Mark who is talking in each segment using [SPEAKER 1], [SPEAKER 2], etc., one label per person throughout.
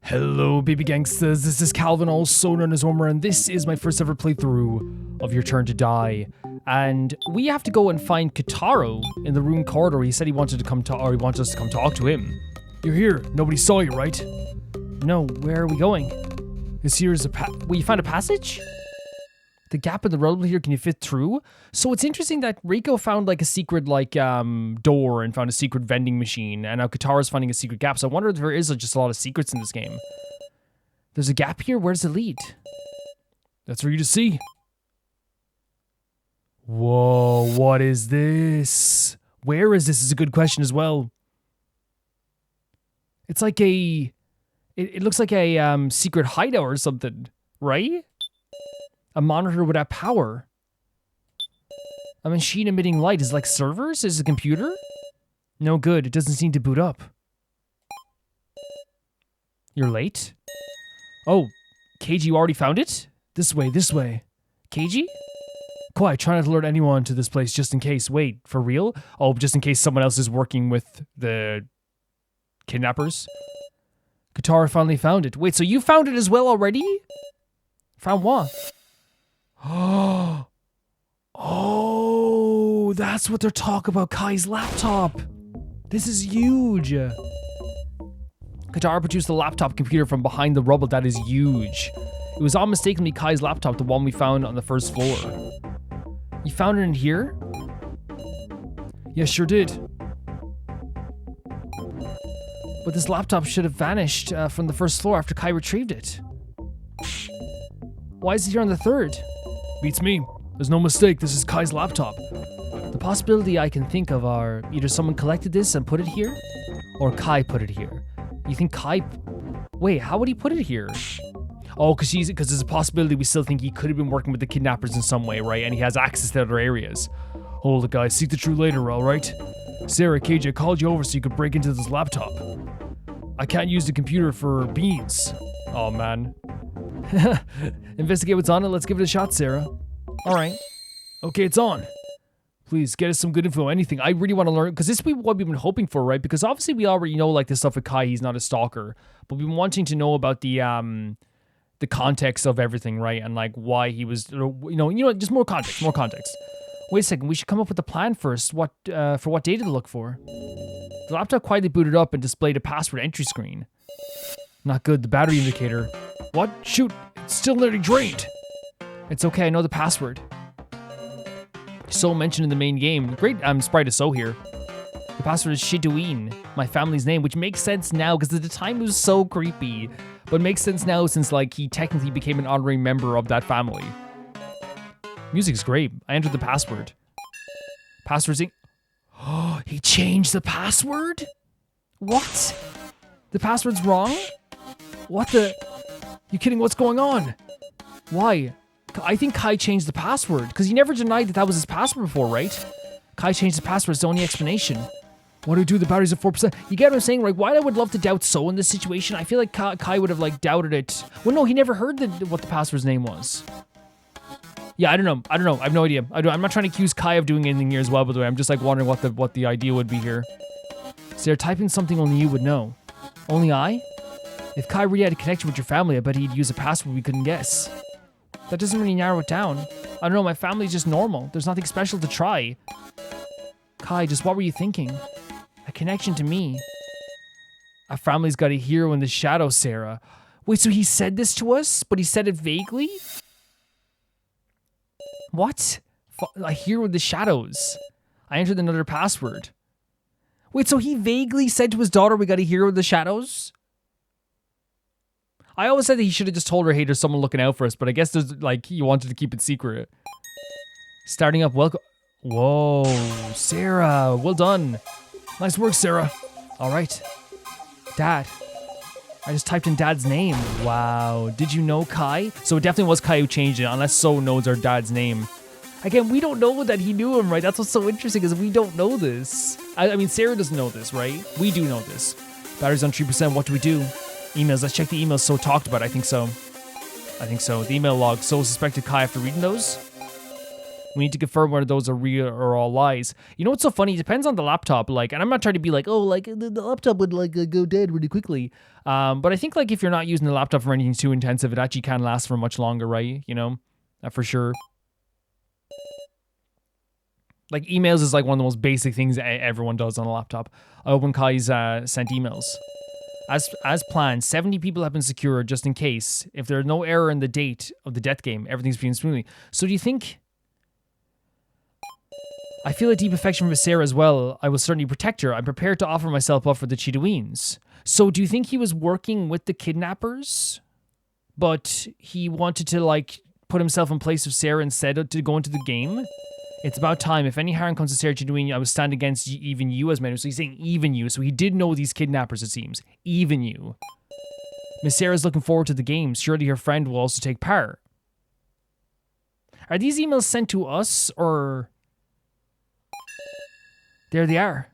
[SPEAKER 1] Hello, baby gangsters. This is Calvin, also known as Homer, and this is my first ever playthrough of Your Turn to Die. And we have to go and find Kitaro in the room corridor. He said he wanted to come he wanted us to come talk to him. You're here. Nobody saw you, right? No. Where are we going? Here's a you found a passage? The gap in the road here, can you fit through? So it's interesting that Reiko found like a secret door and found a secret vending machine, and now Kitaro's finding a secret gap. So I wonder if there is just a lot of secrets in this game. There's a gap here. Where does it lead? That's for you to see. Whoa, what is this? Where is this is a good question as well. It's like it looks like a secret hideout or something, right? A monitor without power. A machine emitting light is like servers? Is it a computer? No good. It doesn't seem to boot up. You're late? Oh, Keiji, you already found it? This way, this way. Keiji? Quiet, try not to alert anyone to this place just in case. Wait, for real? Oh, just in case someone else is working with the kidnappers? Kitaro finally found it. Wait, so you found it as well already? Found what? Oh, that's what they're talking about. Kai's laptop. This is huge. Kitaro produced a laptop computer from behind the rubble. That is huge. It was unmistakably Kai's laptop, the one we found on the first floor. You found it in here? Yes, sure did. But this laptop should have vanished from the first floor after Kai retrieved it. Why is it here on the third? Beats me. There's no mistake, this is Kai's laptop. The possibility I can think of are either someone collected this and put it here, or Kai put it here. You think Kai... Wait, how would he put it here? Oh, because there's a possibility we still think he could have been working with the kidnappers in some way, right? And he has access to other areas. Hold it, guys. Seek the truth later, alright? Sarah, Keiji, I called you over so you could break into this laptop. I can't use the computer for beans. Oh, man. Investigate what's on it. Let's give it a shot, Sarah. Alright. Okay, it's on. Please, get us some good info, anything. I really want to learn, because this is what we've been hoping for, right? Because obviously we already know, like, this stuff with Kai, he's not a stalker. But we've been wanting to know about the context of everything, right? And, like, why he was, just more context. Wait a second, we should come up with a plan first. For what data to look for? The laptop quietly booted up and displayed a password entry screen. Not good, the battery indicator. What? Shoot, it's still nearly drained. It's okay, I know the password. So mentioned in the main game. Great sprite of So here. The password is Shidouin, my family's name, which makes sense now because at the time it was so creepy. But makes sense now since like he technically became an honorary member of that family. Music's great. I entered the password. Password's Oh, he changed the password? What? The password's wrong? What the? You kidding? What's going on? Why? I think Kai changed the password, because he never denied that was his password before, right? Kai changed the password, it's the only explanation. What do we do? The battery's at 4%. You get what I'm saying? Like, why I would love to doubt So in this situation? I feel like Kai would have, like, doubted it. Well, no, he never heard what the password's name was. Yeah, I don't know. I have no idea. I'm not trying to accuse Kai of doing anything here as well, by the way. I'm just, like, wondering what the idea would be here. So they're typing something only you would know. Only I? If Kai really had a connection with your family, I bet he'd use a password we couldn't guess. That doesn't really narrow it down. I don't know, my family's just normal. There's nothing special to try. Kai, just what were you thinking? A connection to me. Our family's got a hero in the shadow, Sarah. Wait, so he said this to us, but he said it vaguely? What? A hero in the shadows. I entered another password. Wait, so he vaguely said to his daughter we got a hero in the shadows? I always said that he should have just told her, hey, there's someone looking out for us, but I guess there's, like, he wanted to keep it secret. Starting up, welcome. Whoa, Sarah, well done. Nice work, Sarah. All right. Dad. I just typed in Dad's name. Wow. Did you know Kai? So it definitely was Kai who changed it, unless So knows our dad's name. Again, we don't know that he knew him, right? That's what's so interesting, is we don't know this. I mean, Sarah doesn't know this, right? We do know this. Battery's on 3%. What do we do? Emails. Let's check the emails So talked about. I think so. The email log. So suspected Kai after reading those? We need to confirm whether those are real or all lies. You know what's so funny? It depends on the laptop. Like, and I'm not trying to be like, oh, like the laptop would like go dead really quickly. But I think like if you're not using the laptop for anything too intensive, it actually can last for much longer, right? You know, for sure. Like emails is like one of the most basic things that everyone does on a laptop. I open Kai's sent emails. As planned, 70 people have been secured just in case. If there's no error in the date of the death game, everything's been smoothly. So do you think... I feel a deep affection for Sarah as well. I will certainly protect her. I'm prepared to offer myself up for the Chidoines. So do you think he was working with the kidnappers? But he wanted to like put himself in place of Sarah instead to go into the game? It's about time. If any harm comes to Sarah Chidoine, I will stand against even you as men. So he's saying even you. So he did know these kidnappers, it seems. Even you. Miss Sarah's looking forward to the game. Surely her friend will also take part. Are these emails sent to us or... There they are.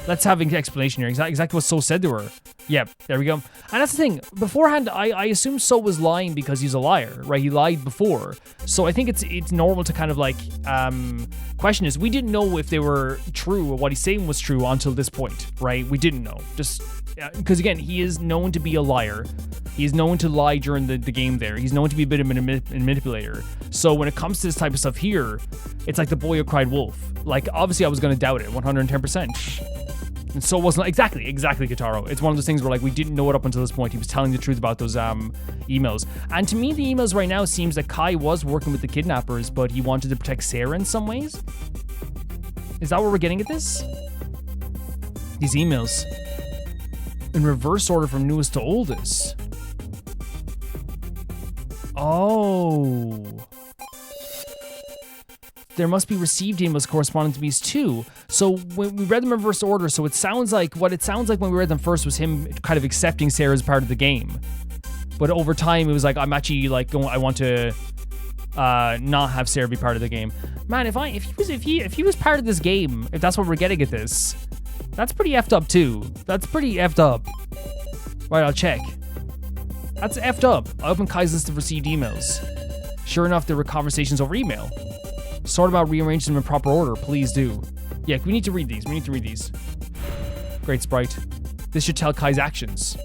[SPEAKER 1] Let's have an explanation here. Exactly what So said to her. Yep, there we go. And that's the thing. Beforehand, I assumed So was lying because he's a liar, right? He lied before. So I think it's normal to kind of like question this. We didn't know if they were true or what he's saying was true until this point, right? We didn't know. Just because again, he is known to be a liar. He is known to lie during the game there. He's known to be a bit of a manipulator. So when it comes to this type of stuff here, it's like the boy who cried wolf. Like, obviously I was going to doubt it 110%. And so it wasn't exactly Kitaro. It's one of those things where like we didn't know it up until this point. He was telling the truth about those emails. And to me, the emails right now seems that Kai was working with the kidnappers, but he wanted to protect Sarah in some ways. Is that what we're getting at this? These emails. In reverse order from newest to oldest. Oh. There must be received emails corresponding to these too. So when we read them in reverse order, so it sounds like what it sounds like when we read them first was him kind of accepting Sarah as part of the game. But over time, it was like, I'm actually like going, I want to not have Sarah be part of the game. Man, if he was part of this game, if that's what we're getting at this, that's pretty effed up too. That's pretty effed up. Right, I'll check. That's effed up. I opened Kai's list of received emails. Sure enough, there were conversations over email. Sort about rearrange them in proper order, please do. Yeah, we need to read these. Great sprite. This should tell Kai's actions.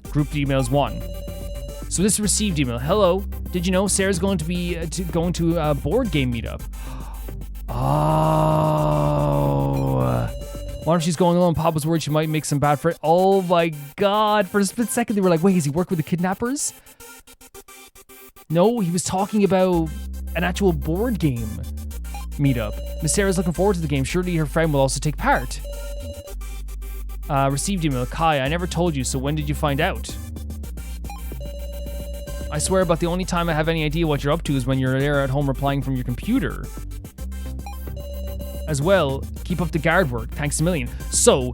[SPEAKER 1] Grouped emails 1. So this received email. Hello. Did you know Sarah's going to be going to a board game meetup? Oh. What if she's going alone? Papa's worried she might make some bad friends. Oh my god. For a split second, they were like, wait, is he working with the kidnappers? No, he was talking about an actual board game meetup. Miss Sarah's looking forward to the game. Surely her friend will also take part. Received email. Kai, I never told you, so when did you find out? I swear about the only time I have any idea what you're up to is when you're there at home replying from your computer. As well, keep up the guard work. Thanks a million. So,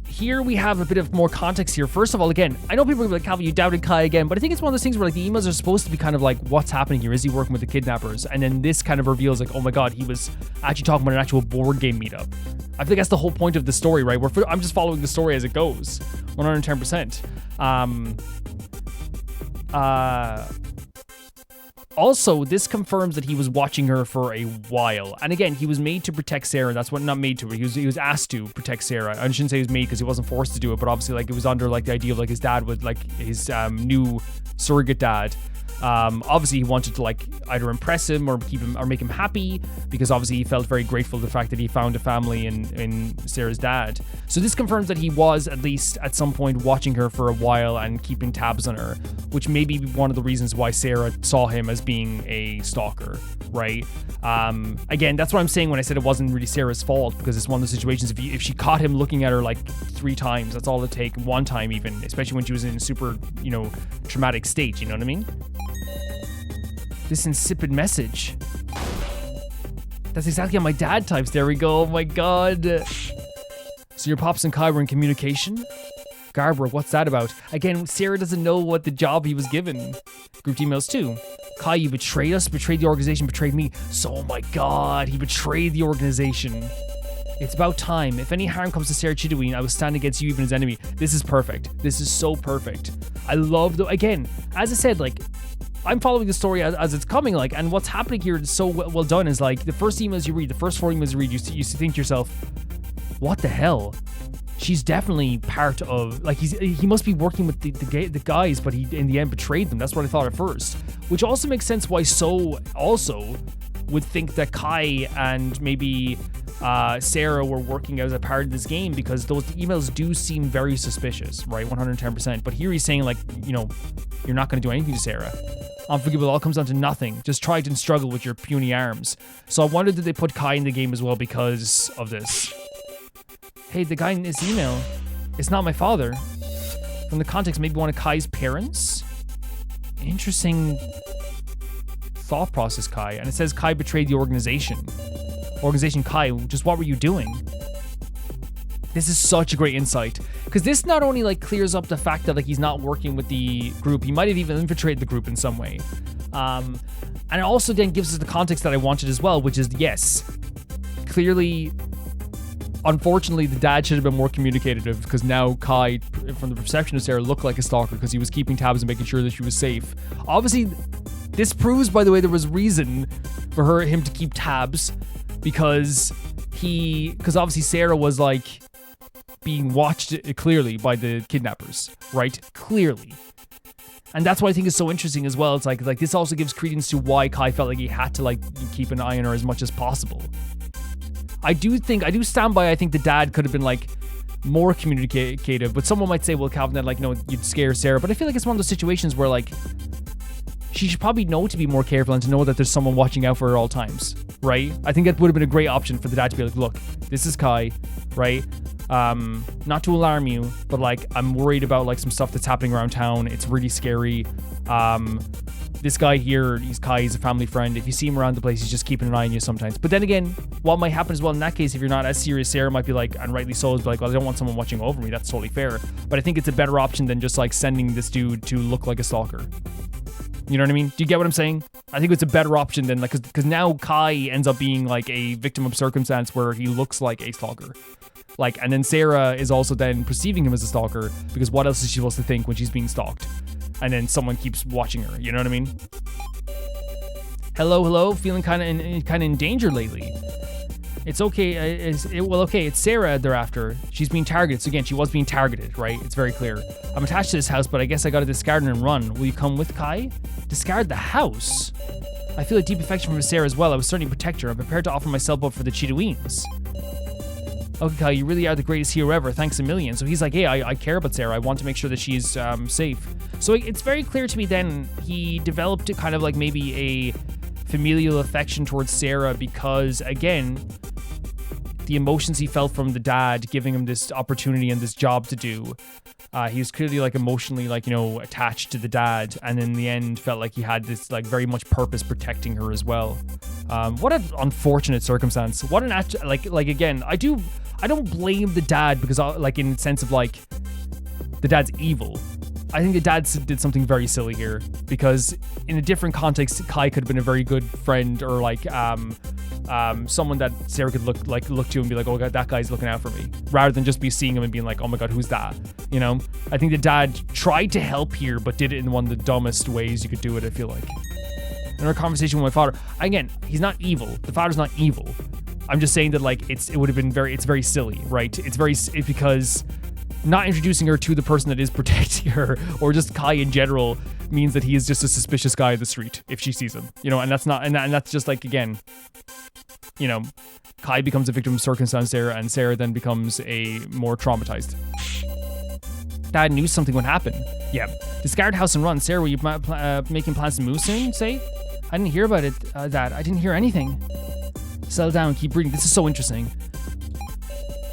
[SPEAKER 1] here we have a bit of more context here. First of all, again, I know people are like, Calvin, you doubted Kai again, but I think it's one of those things where like the emails are supposed to be kind of like, what's happening here? Is he working with the kidnappers? And then this kind of reveals like, oh my god, he was actually talking about an actual board game meetup. I think that's the whole point of the story, right? I'm just following the story as it goes. 110%. Also, this confirms that he was watching her for a while. And again, he was made to protect Sarah. That's what, not made to. He was asked to protect Sarah. I shouldn't say he was made because he wasn't forced to do it, but obviously like it was under like the idea of like his dad would like his new surrogate dad. Obviously he wanted to like either impress him or keep him or make him happy because obviously he felt very grateful for the fact that he found a family in Sarah's dad. So this confirms that he was at least at some point watching her for a while and keeping tabs on her, which may be one of the reasons why Sarah saw him as being a stalker, right? Again, that's what I'm saying when I said it wasn't really Sarah's fault, because it's one of the situations if she caught him looking at her like 3 times, that's all it take, one time even, especially when she was in a super, traumatic state, you know what I mean? This insipid message. That's exactly how my dad types. There we go. Oh my god. So your pops and Kai were in communication? Garber, what's that about? Again, Sarah doesn't know what the job he was given. Grouped emails too. Kai, you betrayed us, betrayed the organization, betrayed me. So, oh my god, he betrayed the organization. It's about time. If any harm comes to Sarah Chidoine, I will stand against you even as enemy. This is perfect. This is so perfect. I love again, as I said, like, I'm following the story as it's coming, like, and what's happening here is so well done is like the first emails you read, the first 4 emails you read, you think to yourself, what the hell? She's definitely part of, like, he must be working with the guys, but he in the end betrayed them. That's what I thought at first, which also makes sense why So also would think that Kai and maybe Sarah were working as a part of this game, because those emails do seem very suspicious, right? 110%. But here he's saying, like, you know, you're not going to do anything to Sarah. Unforgivable, all comes down to nothing. Just try and struggle with your puny arms. So I wondered, did they put Kai in the game as well because of this? Hey, the guy in this email, it's not my father. From the context, maybe one of Kai's parents? Interesting thought process, Kai. And it says Kai betrayed the organization. Organization Kai, just what were you doing? This is such a great insight, because this not only like clears up the fact that like he's not working with the group, he might have even infiltrated the group in some way. And it also then gives us the context that I wanted as well, which is, yes, clearly, unfortunately, the dad should have been more communicative, because now Kai, from the perception of Sarah, looked like a stalker because he was keeping tabs and making sure that she was safe. Obviously, this proves, by the way, there was reason for him to keep tabs, because obviously Sarah was like being watched clearly by the kidnappers, right? Clearly. And that's what I think is so interesting as well. It's like this also gives credence to why Kai felt like he had to like keep an eye on her as much as possible. I do stand by, I think the dad could have been like more communicative, but someone might say, well, Calvin, that like, no, you'd scare Sarah. But I feel like it's one of those situations where like she should probably know to be more careful and to know that there's someone watching out for her at all times, right? I think that would have been a great option for the dad to be like, look, this is Kai, right? Not to alarm you, but like I'm worried about like some stuff that's happening around town. It's really scary. This guy here, he's Kai, he's a family friend. If you see him around the place, he's just keeping an eye on you sometimes. But then again, what might happen as well in that case, if you're not as serious, Sarah might be like, and rightly so, is like, well, I don't want someone watching over me. That's totally fair. But I think it's a better option than just like sending this dude to look like a stalker. You know what I mean? Do you get what I'm saying? I think it's a better option than like, because now Kai ends up being like a victim of circumstance where he looks like a stalker. Like, and then Sarah is also then perceiving him as a stalker, because what else is she supposed to think when she's being stalked? And then someone keeps watching her. You know what I mean? Hello, feeling kind of in danger lately. It's okay. It's Sarah they're after. She's being targeted. So again, she was being targeted, right? It's very clear. I'm attached to this house, but I guess I gotta discard it and run. Will you come with Kai? Discard the house? I feel a deep affection for Sarah as well. I was certainly protect her. I'm prepared to offer myself up for the Cheetahweens. Okay, Kai, you really are the greatest hero ever. Thanks a million. So he's like, hey, I care about Sarah. I want to make sure that she's safe. So it's very clear to me then he developed kind of like maybe a familial affection towards Sarah because, again, the emotions he felt from the dad giving him this opportunity and this job to do. He was clearly like emotionally like, you know, attached to the dad, and in the end felt like he had this like very much purpose protecting her as well. What an unfortunate circumstance. What an like again, I don't blame the dad because like in the sense of like the dad's evil. I think the dad did something very silly here because in a different context, Kai could have been a very good friend or like someone that Sarah could look to and be like, oh god, that guy's looking out for me, rather than just be seeing him and being like, oh my god, who's that? You know, I think the dad tried to help here, but did it in one of the dumbest ways you could do it. I feel like in our conversation with my father, again, he's not evil. The father's not evil. I'm just saying that like it's very silly, right? It's because not introducing her to the person that is protecting her, or just Kai in general, means that he is just a suspicious guy in the street if she sees him, you know, and that's not, and that's just like, again, you know, Kai becomes a victim of circumstance, and Sarah then becomes a more traumatized. Dad knew something would happen. Yeah. Discard house and run. Sarah, were you making plans to move soon, say? I didn't hear about it, Dad. I didn't hear anything. Settle down, keep reading. This is so interesting.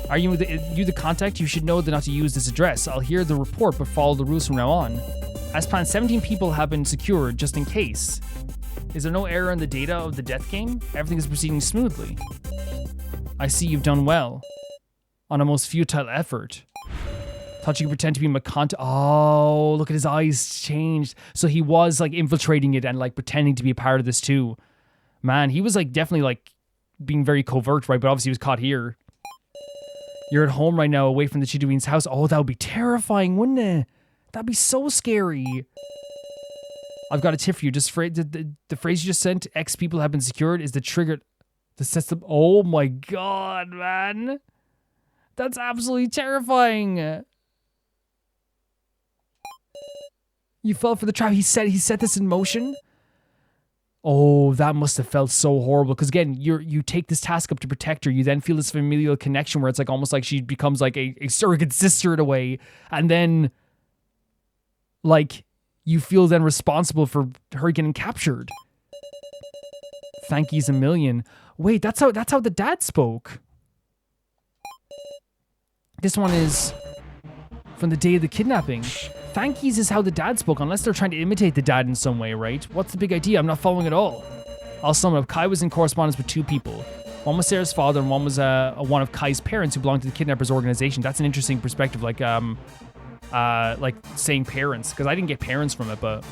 [SPEAKER 1] Are you the contact? You should know not to use this address. I'll hear the report, but follow the rules from now on. As planned, 17 people have been secured, just in case. Is there no error in the data of the death game? Everything is proceeding smoothly. I see you've done well. On a most futile effort. Thought you could pretend to be my contact. Oh, look at his eyes changed. So he was like infiltrating it and like pretending to be a part of this too. Man, he was like definitely like being very covert, right? But obviously he was caught here. You're at home right now, away from the Cheetahweens' house. Oh, that would be terrifying, wouldn't it? That'd be so scary. I've got a tip for you. Just the phrase you just sent, X people have been secured, is the trigger that sets them. Oh my god, man. That's absolutely terrifying. You fell for the trap. He set this in motion. Oh, that must have felt so horrible. Because again, you take this task up to protect her. You then feel this familial connection where it's like almost like she becomes like a surrogate sister in a way. And then like you feel then responsible for her getting captured. Thank yous a million. Wait, that's how the dad spoke. This one is from the day of the kidnapping. Thank yous is how the dad spoke, unless they're trying to imitate the dad in some way, right? What's the big idea? I'm not following at all. I'll sum it up. Kai was in correspondence with two people. One was Sarah's father, and one was one of Kai's parents who belonged to the kidnappers' organization. That's an interesting perspective, like saying parents, because I didn't get parents from it, but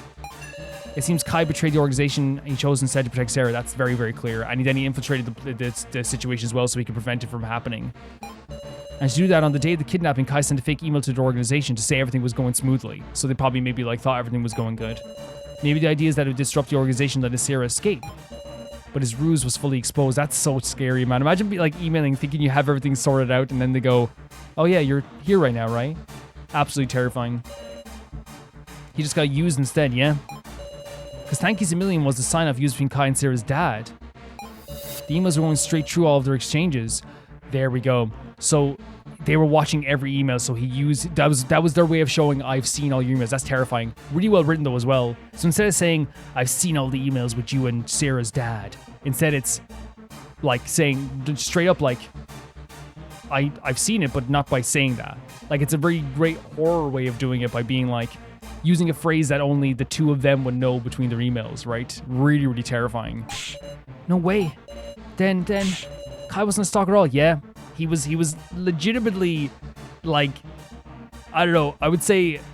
[SPEAKER 1] it seems Kai betrayed the organization and he chose instead to protect Sarah. That's very, very clear. And then he infiltrated the situation as well so he could prevent it from happening. And to do that, on the day of the kidnapping, Kai sent a fake email to the organization to say everything was going smoothly. So they probably maybe like thought everything was going good. Maybe the idea is that it would disrupt the organization that let Sarah escape. But his ruse was fully exposed. That's so scary, man. Imagine like emailing, thinking you have everything sorted out, and then they go, oh yeah, you're here right now, right? Absolutely terrifying. He just got used instead, yeah? Because Thank Yous a Million was the sign-off used between Kai and Sarah's dad. The emails were going straight through all of their exchanges. There we go. So they were watching every email, so he used that was their way of showing I've seen all your emails. That's terrifying. Really well written though as well. So instead of saying I've seen all the emails with you and Sarah's dad, instead it's like saying straight up like I've seen it, but not by saying that. Like it's a very great horror way of doing it by being like using a phrase that only the two of them would know between their emails, right? Really, really terrifying. No way. Then Kai wasn't a stalker at all. Yeah. He was legitimately, like, I don't know,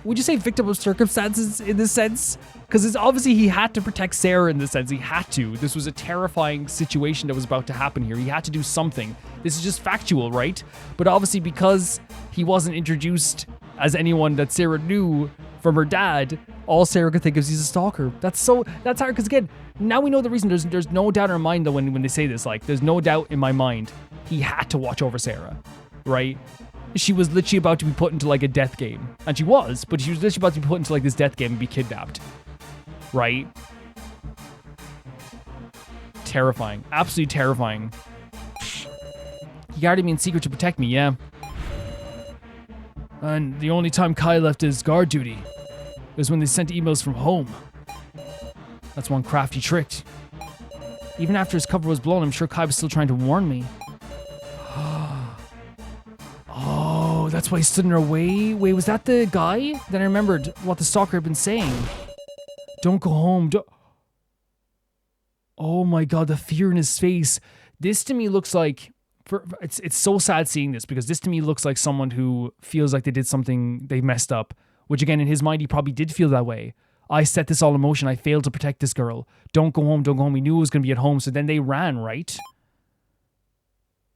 [SPEAKER 1] would you say victim of circumstances in this sense? Because it's obviously he had to protect Sarah in this sense. He had to. This was a terrifying situation that was about to happen here. He had to do something. This is just factual, right? But obviously because he wasn't introduced as anyone that Sarah knew from her dad, all Sarah could think of is he's a stalker. That's hard, because again, now we know the reason. There's no doubt in our mind though when they say this, like, there's no doubt in my mind he had to watch over Sarah, right? She was literally about to be put into like a death game. And she was, but she was literally about to be put into like this death game and be kidnapped. Right? Terrifying. Absolutely terrifying. He guarded me in secret to protect me, yeah. And the only time Kai left his guard duty was when they sent emails from home. That's one crafty trick. Even after his cover was blown, I'm sure Kai was still trying to warn me. Oh, that's why he stood in her way? Wait, was that the guy? Then I remembered what the stalker had been saying. Don't go home. Oh my god, the fear in his face. This to me looks like... It's so sad seeing this, because this to me looks like someone who feels like they did something, they messed up. Which again, in his mind, he probably did feel that way. I set this all in motion. I failed to protect this girl. Don't go home, don't go home. He knew it was going to be at home, so then they ran, right?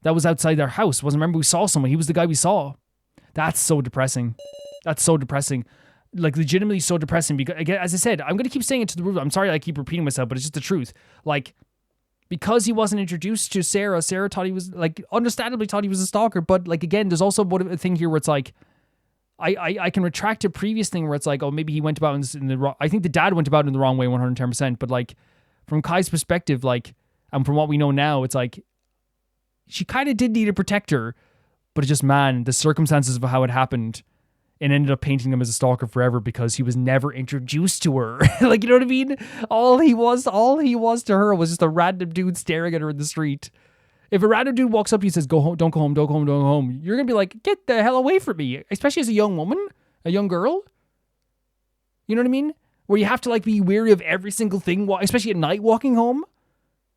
[SPEAKER 1] That was outside their house. Remember, we saw someone. He was the guy we saw. That's so depressing. That's so depressing. Like, legitimately so depressing. Because, again, as I said, I'm going to keep saying it to the roof. I'm sorry I keep repeating myself, but it's just the truth. Like, because he wasn't introduced to Sarah, Sarah thought he was, like, understandably thought he was a stalker. But, like, again, there's also a thing here where it's like, I can retract a previous thing where it's like, oh, maybe he went about in the wrong... I think the dad went about it in the wrong way 110%. But, like, from Kai's perspective, like, and from what we know now, it's like, she kind of did need a protector, but it's just, man, the circumstances of how it happened, it ended up painting him as a stalker forever because he was never introduced to her. Like, you know what I mean? All he was to her was just a random dude staring at her in the street. If a random dude walks up to you and says, go home, don't go home, don't go home, don't go home, you're going to be like, get the hell away from me. Especially as a young woman, a young girl. You know what I mean? Where you have to, like, be wary of every single thing, especially at night walking home.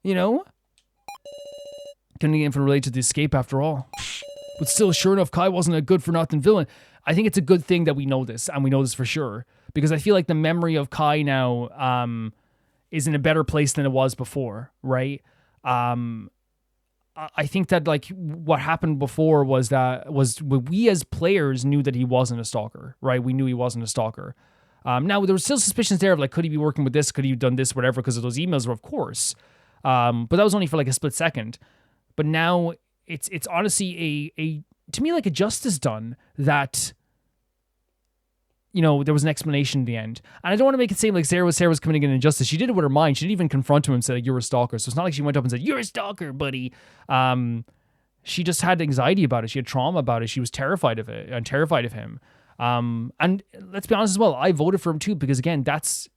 [SPEAKER 1] You know? Couldn't get related to the escape after all. But still, sure enough, Kai wasn't a good-for-nothing villain. I think it's a good thing that we know this, and we know this for sure. Because I feel like the memory of Kai now is in a better place than it was before, right? I think that, like, what happened before was we as players knew that he wasn't a stalker, right? We knew he wasn't a stalker. Now, there was still suspicions there of like, could he be working with this? Could he have done this, whatever, because of those emails, of course. But that was only for like a split second. But now it's honestly a to me like a justice done that, you know, there was an explanation in the end. And I don't want to make it seem like Sarah was committing an injustice. She did it with her mind. She didn't even confront him and say, like, you're a stalker. So it's not like she went up and said, you're a stalker, buddy. She just had anxiety about it. She had trauma about it. She was terrified of it and terrified of him. And let's be honest as well, I voted for him too, because again, that's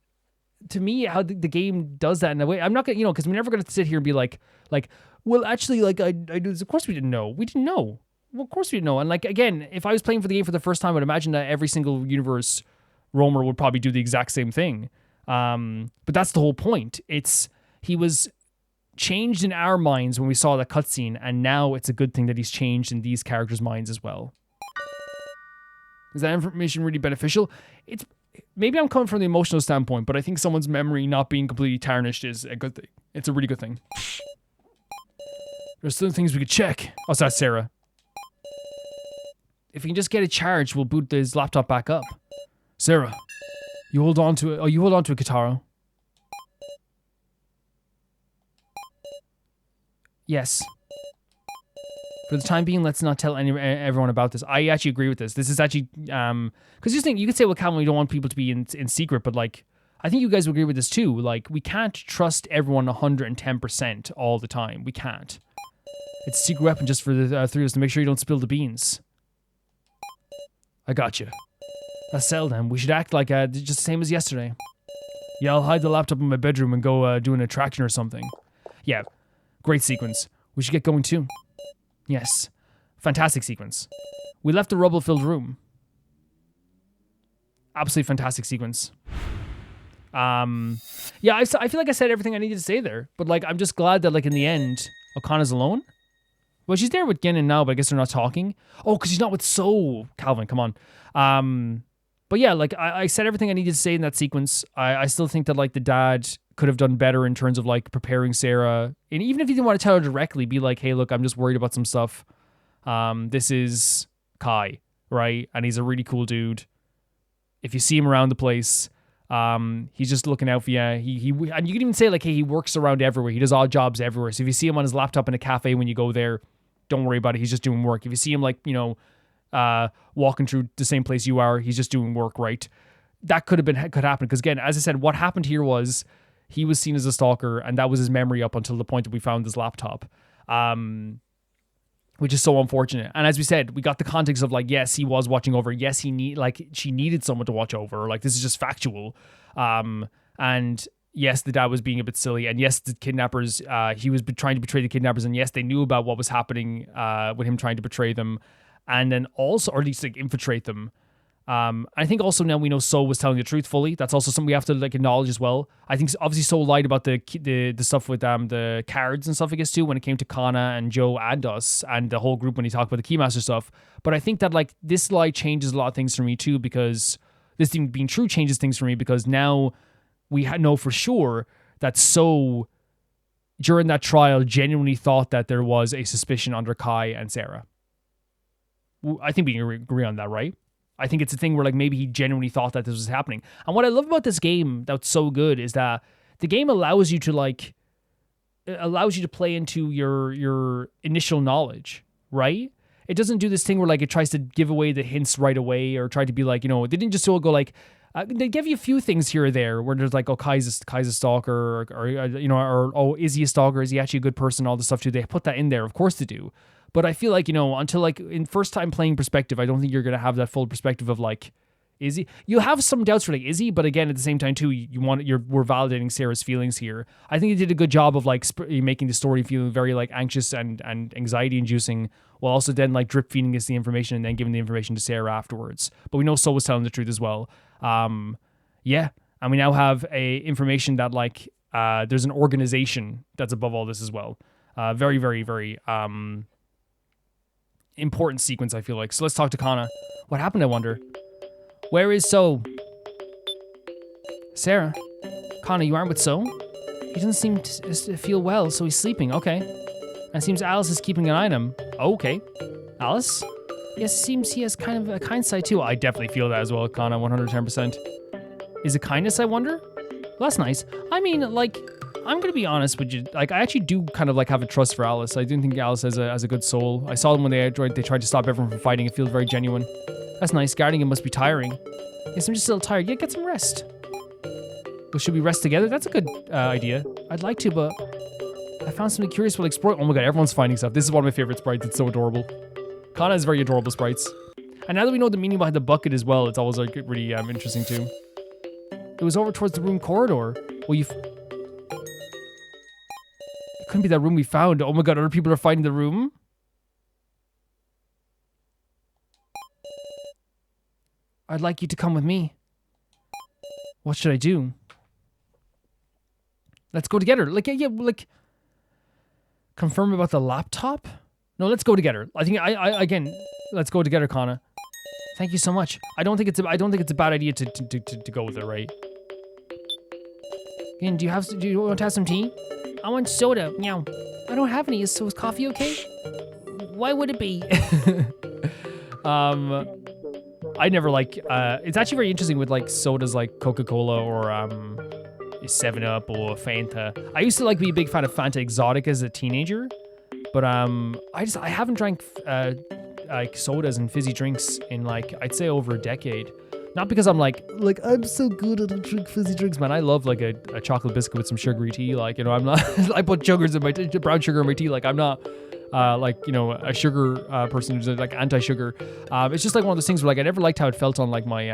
[SPEAKER 1] to me how the game does that in a way. I'm not gonna, you know, because we're never gonna sit here and be like, well, actually, like I do this. Of course we didn't know. We didn't know. Well, of course we didn't know. And like, again, if I was playing for the game for the first time, I'd imagine that every single universe roamer would probably do the exact same thing. But that's the whole point. He was changed in our minds when we saw that cutscene, and now it's a good thing that he's changed in these characters' minds as well. Is that information really beneficial? It's maybe I'm coming from the emotional standpoint, but I think someone's memory not being completely tarnished is a good thing. It's a really good thing. There's still things we could check. Oh, so that's Sarah. If we can just get it charged, we'll boot his laptop back up. Sarah, you hold on to it. Oh, you hold on to it, Kitaro. Yes. For the time being, let's not tell everyone about this. I actually agree with this. This is actually, because you could say, well, Calvin, we don't want people to be in secret, but like, I think you guys will agree with this too. Like, we can't trust everyone 110% all the time. We can't. It's a secret weapon just for the three of us to make sure you don't spill the beans. I got you. Let's settle then. We should act like just the same as yesterday. Yeah, I'll hide the laptop in my bedroom and go do an attraction or something. Yeah, great sequence. We should get going too. Yes, fantastic sequence. We left the rubble-filled room. Absolutely fantastic sequence. Yeah, I feel like I said everything I needed to say there, but like I'm just glad that like in the end, Okana's alone. Well, she's there with Genin now, but I guess they're not talking. Oh, because she's not with So. Calvin, come on. But yeah, like I said everything I needed to say in that sequence. I still think that like the dad could have done better in terms of like preparing Sarah. And even if he didn't want to tell her directly, be like, hey, look, I'm just worried about some stuff. This is Kai, right? And he's a really cool dude. If you see him around the place, he's just looking out for you. And you can even say like, hey, he works around everywhere. He does odd jobs everywhere. So if you see him on his laptop in a cafe when you go there, don't worry about it. He's just doing work. If you see him like, you know, walking through the same place you are, he's just doing work, right? That could happen. Because again, as I said, what happened here was he was seen as a stalker, and that was his memory up until the point that we found his laptop, which is so unfortunate. And as we said, we got the context of like, yes, he was watching over. Yes, she needed someone to watch over. Like this is just factual. And yes, the dad was being a bit silly, and yes, the kidnappers, he was trying to betray the kidnappers, and yes, they knew about what was happening with him trying to betray them, and then also, or at least like infiltrate them. I think also now we know So was telling the truth fully. That's also something we have to like acknowledge as well. I think obviously So lied about the stuff with the cards and stuff, I guess, too, when it came to Kanna and Joe and us and the whole group when he talked about the Keymaster stuff. But I think that like this lie changes a lot of things for me too, because this thing being true changes things for me, because now we know for sure that So during that trial genuinely thought that there was a suspicion under Kai and Sarah. I think we can agree on that, right? I think it's a thing where like maybe he genuinely thought that this was happening. And what I love about this game that's so good is that the game allows you to like, it allows you to play into your initial knowledge, right? It doesn't do this thing where like it tries to give away the hints right away or try to be like, you know, they didn't just all go like, they give you a few things here or there where there's like, oh, Kai's a stalker, or you know, or oh, is he a stalker? Is he actually a good person? All this stuff too. They put that in there, of course they do. But I feel like, you know, until like in first time playing perspective, I don't think you're gonna have that full perspective of like, is he? You have some doubts for like, is he? But again, at the same time too, we're validating Sarah's feelings here. I think he did a good job of like making the story feel very like anxious and anxiety inducing, while also then like drip feeding us the information and then giving the information to Sarah afterwards. But we know So was telling the truth as well. Yeah, and we now have a information that like there's an organization that's above all this as well. Very, very, very important sequence, I feel like. So let's talk to Kanna. What happened, I wonder? Where is So? Sarah? Kanna, you aren't with So? He doesn't seem to feel well, so he's sleeping. Okay. And it seems Alice is keeping an eye on him. Oh, okay. Alice? Yes, it seems he has kind of a kind side too. I definitely feel that as well, Kanna, 110%. Is it kindness, I wonder? Well, that's nice. I mean, like, I'm gonna be honest with you. Like, I actually do kind of like have a trust for Alice. I do think Alice has a good soul. I saw them when they tried to stop everyone from fighting. It feels very genuine. That's nice. Guarding him must be tiring. Yes, I'm just a little tired. Yeah, get some rest. Well, should we rest together? That's a good idea. I'd like to, but I found something curious. We'll explore. Oh my god, everyone's finding stuff. This is one of my favorite sprites. It's so adorable. Kanna has very adorable sprites. And now that we know the meaning behind the bucket as well, it's always like really interesting too. It was over towards the room corridor. Well, it couldn't be that room we found. Oh my god, other people are finding the room? I'd like you to come with me. What should I do? Let's go together. Like, yeah, like... Confirm about the laptop? No, let's go together. I think, again, let's go together, Kanna. Thank you so much. I don't think it's a bad idea to go with it, right? Again, do you want to have some tea? I want soda. Meow. I don't have any. So is coffee okay? Why would it be? I never like. It's actually very interesting with like sodas like Coca-Cola or 7-Up or Fanta. I used to like be a big fan of Fanta Exotic as a teenager, but I haven't drank like sodas and fizzy drinks in like I'd say over a decade. Not because I'm like I'm so good at drink fizzy drinks, man. I love like a chocolate biscuit with some sugary tea. Like, you know, I'm not. I put sugars in my brown sugar in my tea. Like, I'm not like, you know, a sugar person who's like anti-sugar. It's just like one of those things where like I never liked how it felt on like my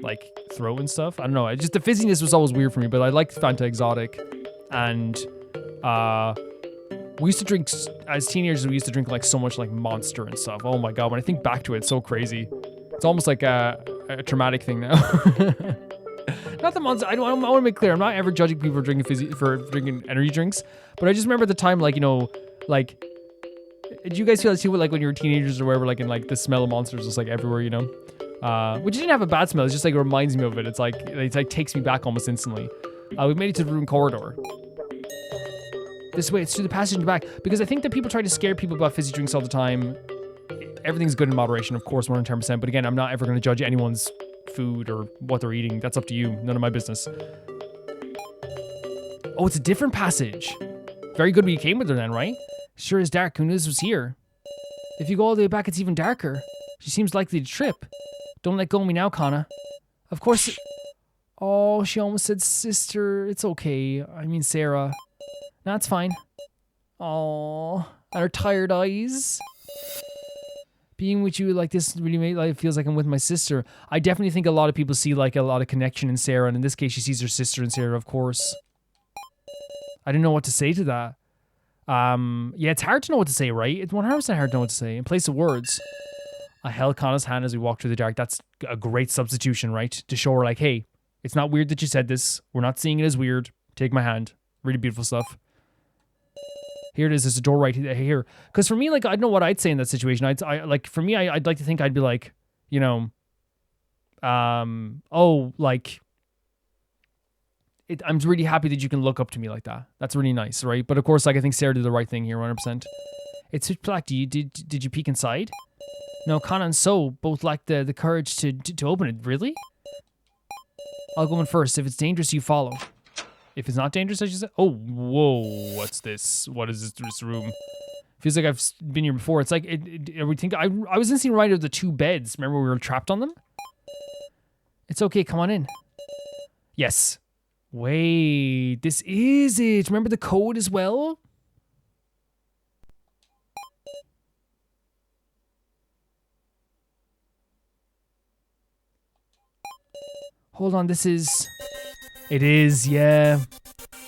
[SPEAKER 1] like throat and stuff. I don't know. It just the fizziness was always weird for me. But I liked Fanta Exotic, and we used to drink as teenagers. We used to drink like so much like Monster and stuff. Oh my god! When I think back to it, it's so crazy. It's almost like a traumatic thing now. Not the Monster. I want to make clear. I'm not ever judging people for drinking energy drinks. But I just remember the time, like, you know, like, did you guys feel that too? Like when you were teenagers or whatever, like in like the smell of Monsters was like everywhere, you know. Which didn't have a bad smell. It's just like it reminds me of it. It's like takes me back almost instantly. We made it to the room corridor. This way, it's through the passage in the back. Because I think that people try to scare people about fizzy drinks all the time. Everything's good in moderation, of course, 110%. But again, I'm not ever going to judge anyone's food or what they're eating. That's up to you. None of my business. Oh, it's a different passage. Very good we came with her then, right? Sure is dark. Who knew this was here? If you go all the way back, it's even darker. She seems likely to trip. Don't let go of me now, Kanna. Of course. Oh, she almost said sister. It's okay. I mean, Sarah. No, it's fine. Oh, and her tired eyes. Being with you like this really made like, it feels like I'm with my sister. I definitely think a lot of people see like a lot of connection in Sarah, and in this case, she sees her sister in Sarah, of course. I didn't know what to say to that. Yeah, it's hard to know what to say, right? It's 100% hard to know what to say. In place of words, I held Kanna's hand as we walked through the dark. That's a great substitution, right? To show her like, hey, it's not weird that you said this. We're not seeing it as weird. Take my hand. Really beautiful stuff. Here it is. There's a door right here. Because for me, like, I don't know what I'd say in that situation. I'd like to think I'd be like, you know, oh, like, I'm really happy that you can look up to me like that. That's really nice, right? But of course, like, I think Sarah did the right thing here, 100%. It's pitch black. Did you peek inside? No, Kanna and So both lack the courage to open it. Really? I'll go in first. If it's dangerous, you follow. If it's not dangerous, I should say. Oh, whoa! What's this? What is this room? Feels like I've been here before. It's like I was instantly reminded of the two beds. Remember we were trapped on them? It's okay. Come on in. Yes. Wait, this is it. Remember the code as well? Hold on, this is... It is, yeah.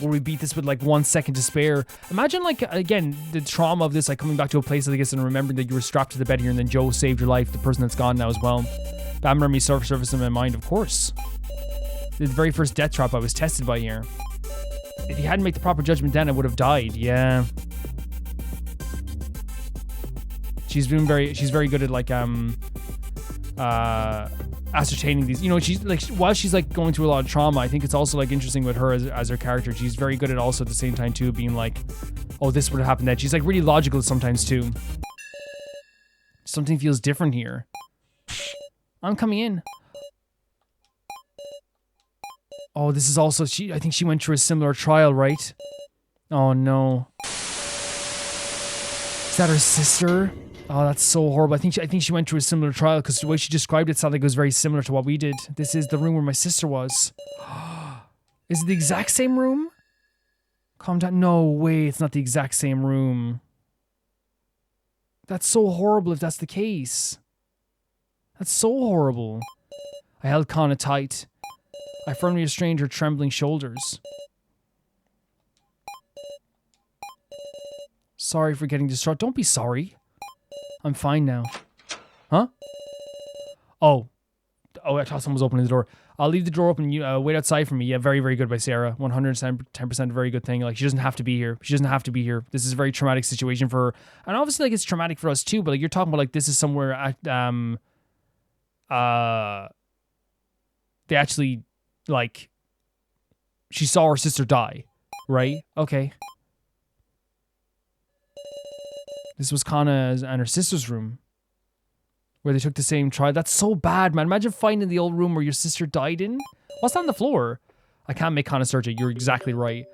[SPEAKER 1] Where we beat this with like 1 second to spare. Imagine like, again, the trauma of this, like coming back to a place, I guess, and remembering that you were strapped to the bed here and then Joe saved your life, the person that's gone now as well. Bad memory surfaced in my mind, of course. The very first death trap I was tested by here. If you hadn't made the proper judgment then, I would have died, yeah. She's very good at like, ascertaining these, you know, she's like, while she's like going through a lot of trauma, I think it's also like interesting with her as her character. She's very good at also at the same time too being like, oh, this would have happened then. She's like really logical sometimes too. Something feels different here. I'm coming in. Oh, this is also I think she went through a similar trial, right? Oh no. Is that her sister? Oh, that's so horrible. I think she went through a similar trial because the way she described it sounded like it was very similar to what we did. This is the room where my sister was. Is it the exact same room? Calm down. No way, it's not the exact same room. That's so horrible if that's the case. That's so horrible. I held Kanna tight. I firmly restrained her trembling shoulders. Sorry for getting distraught. Don't be sorry. I'm fine now. Huh? Oh, I thought someone was opening the door. I'll leave the door open. You wait outside for me. Yeah, very, very good by Sarah. 110% very good thing. Like, she doesn't have to be here. She doesn't have to be here. This is a very traumatic situation for her. And obviously, like, it's traumatic for us too, but like, you're talking about like this is somewhere at they actually, like, she saw her sister die, right? Okay. This was Kanna and her sister's room, where they took the same trial. That's so bad, man. Imagine finding the old room where your sister died in. What's that on the floor? I can't make Kanna search it. You're exactly right.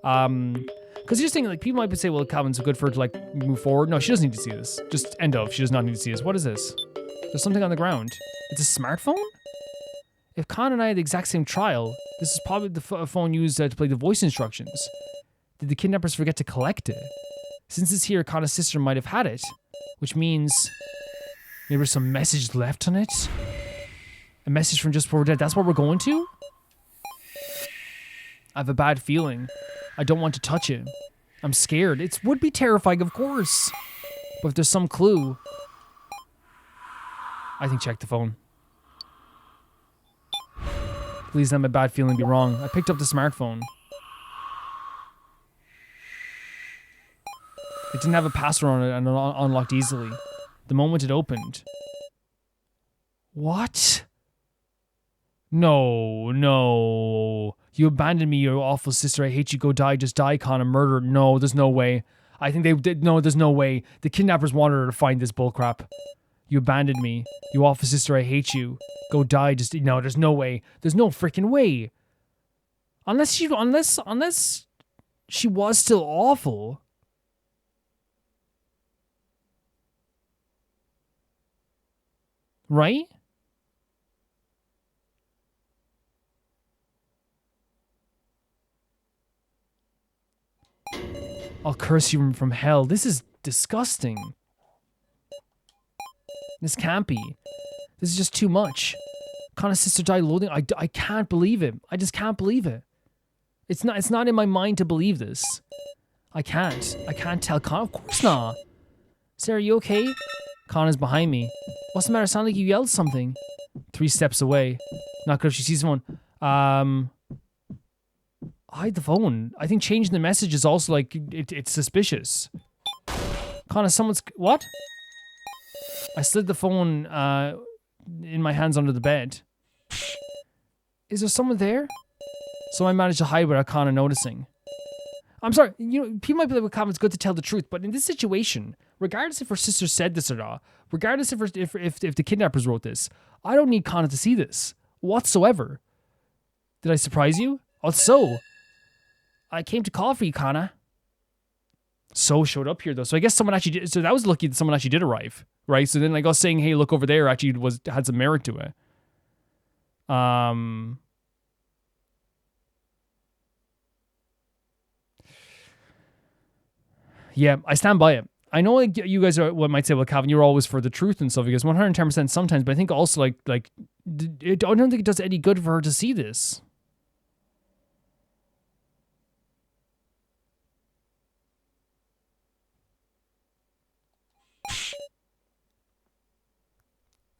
[SPEAKER 1] Because you're just thinking, like, people might say, well, Calvin's good for her to, like, move forward. No, she doesn't need to see this. Just end of. She does not need to see this. What is this? There's something on the ground. It's a smartphone? If Kanna and I had the exact same trial, this is probably the phone used to play the voice instructions. Did the kidnappers forget to collect it? Since it's here, Kanna's sister might have had it, which means there was some message left on it. A message from just before we're dead. That's what we're going to? I have a bad feeling. I don't want to touch it. I'm scared. It would be terrifying, of course. But if there's some clue, I think check the phone. Please let my bad feeling be wrong. I picked up the smartphone. It didn't have a password on it and unlocked easily. The moment it opened. What? No. You abandoned me, you awful sister. I hate you. Go die. Just die, Kanna. Murder. No, there's no way. I think they did. No, there's no way. The kidnappers wanted her to find this bullcrap. You abandoned me. You awful sister. I hate you. Go die. Just no. There's no way. There's no freaking way. Unless she was still awful. Right? I'll curse you from hell. This is disgusting. This can't be. This is just too much. Kanna's sister died loathing. I can't believe it. I just can't believe it. It's not in my mind to believe this. I can't tell Kanna. Of course not. Sarah, you okay? Kanna's behind me. What's the matter? Sound like you yelled something. 3 steps away. Not good if she sees someone. Hide the phone. I think changing the message is also like, it's suspicious. Kanna, someone's... What? I slid the phone in my hands under the bed. Is there someone there? So I managed to hide without Kanna noticing. I'm sorry, people might be like, well, it's good to tell the truth, but in this situation, regardless if her sister said this or not, regardless if the kidnappers wrote this, I don't need Kanna to see this whatsoever. Did I surprise you? Oh, so I came to call for you, Kanna. So showed up here though, so I guess someone actually did. So that was lucky that someone actually did arrive, right? So then like us saying, "Hey, look over there," actually had some merit to it. Yeah, I stand by it. I know like, you guys might say, well, Calvin, you're always for the truth and stuff. Because 110% sometimes, but I think also I don't think it does any good for her to see this.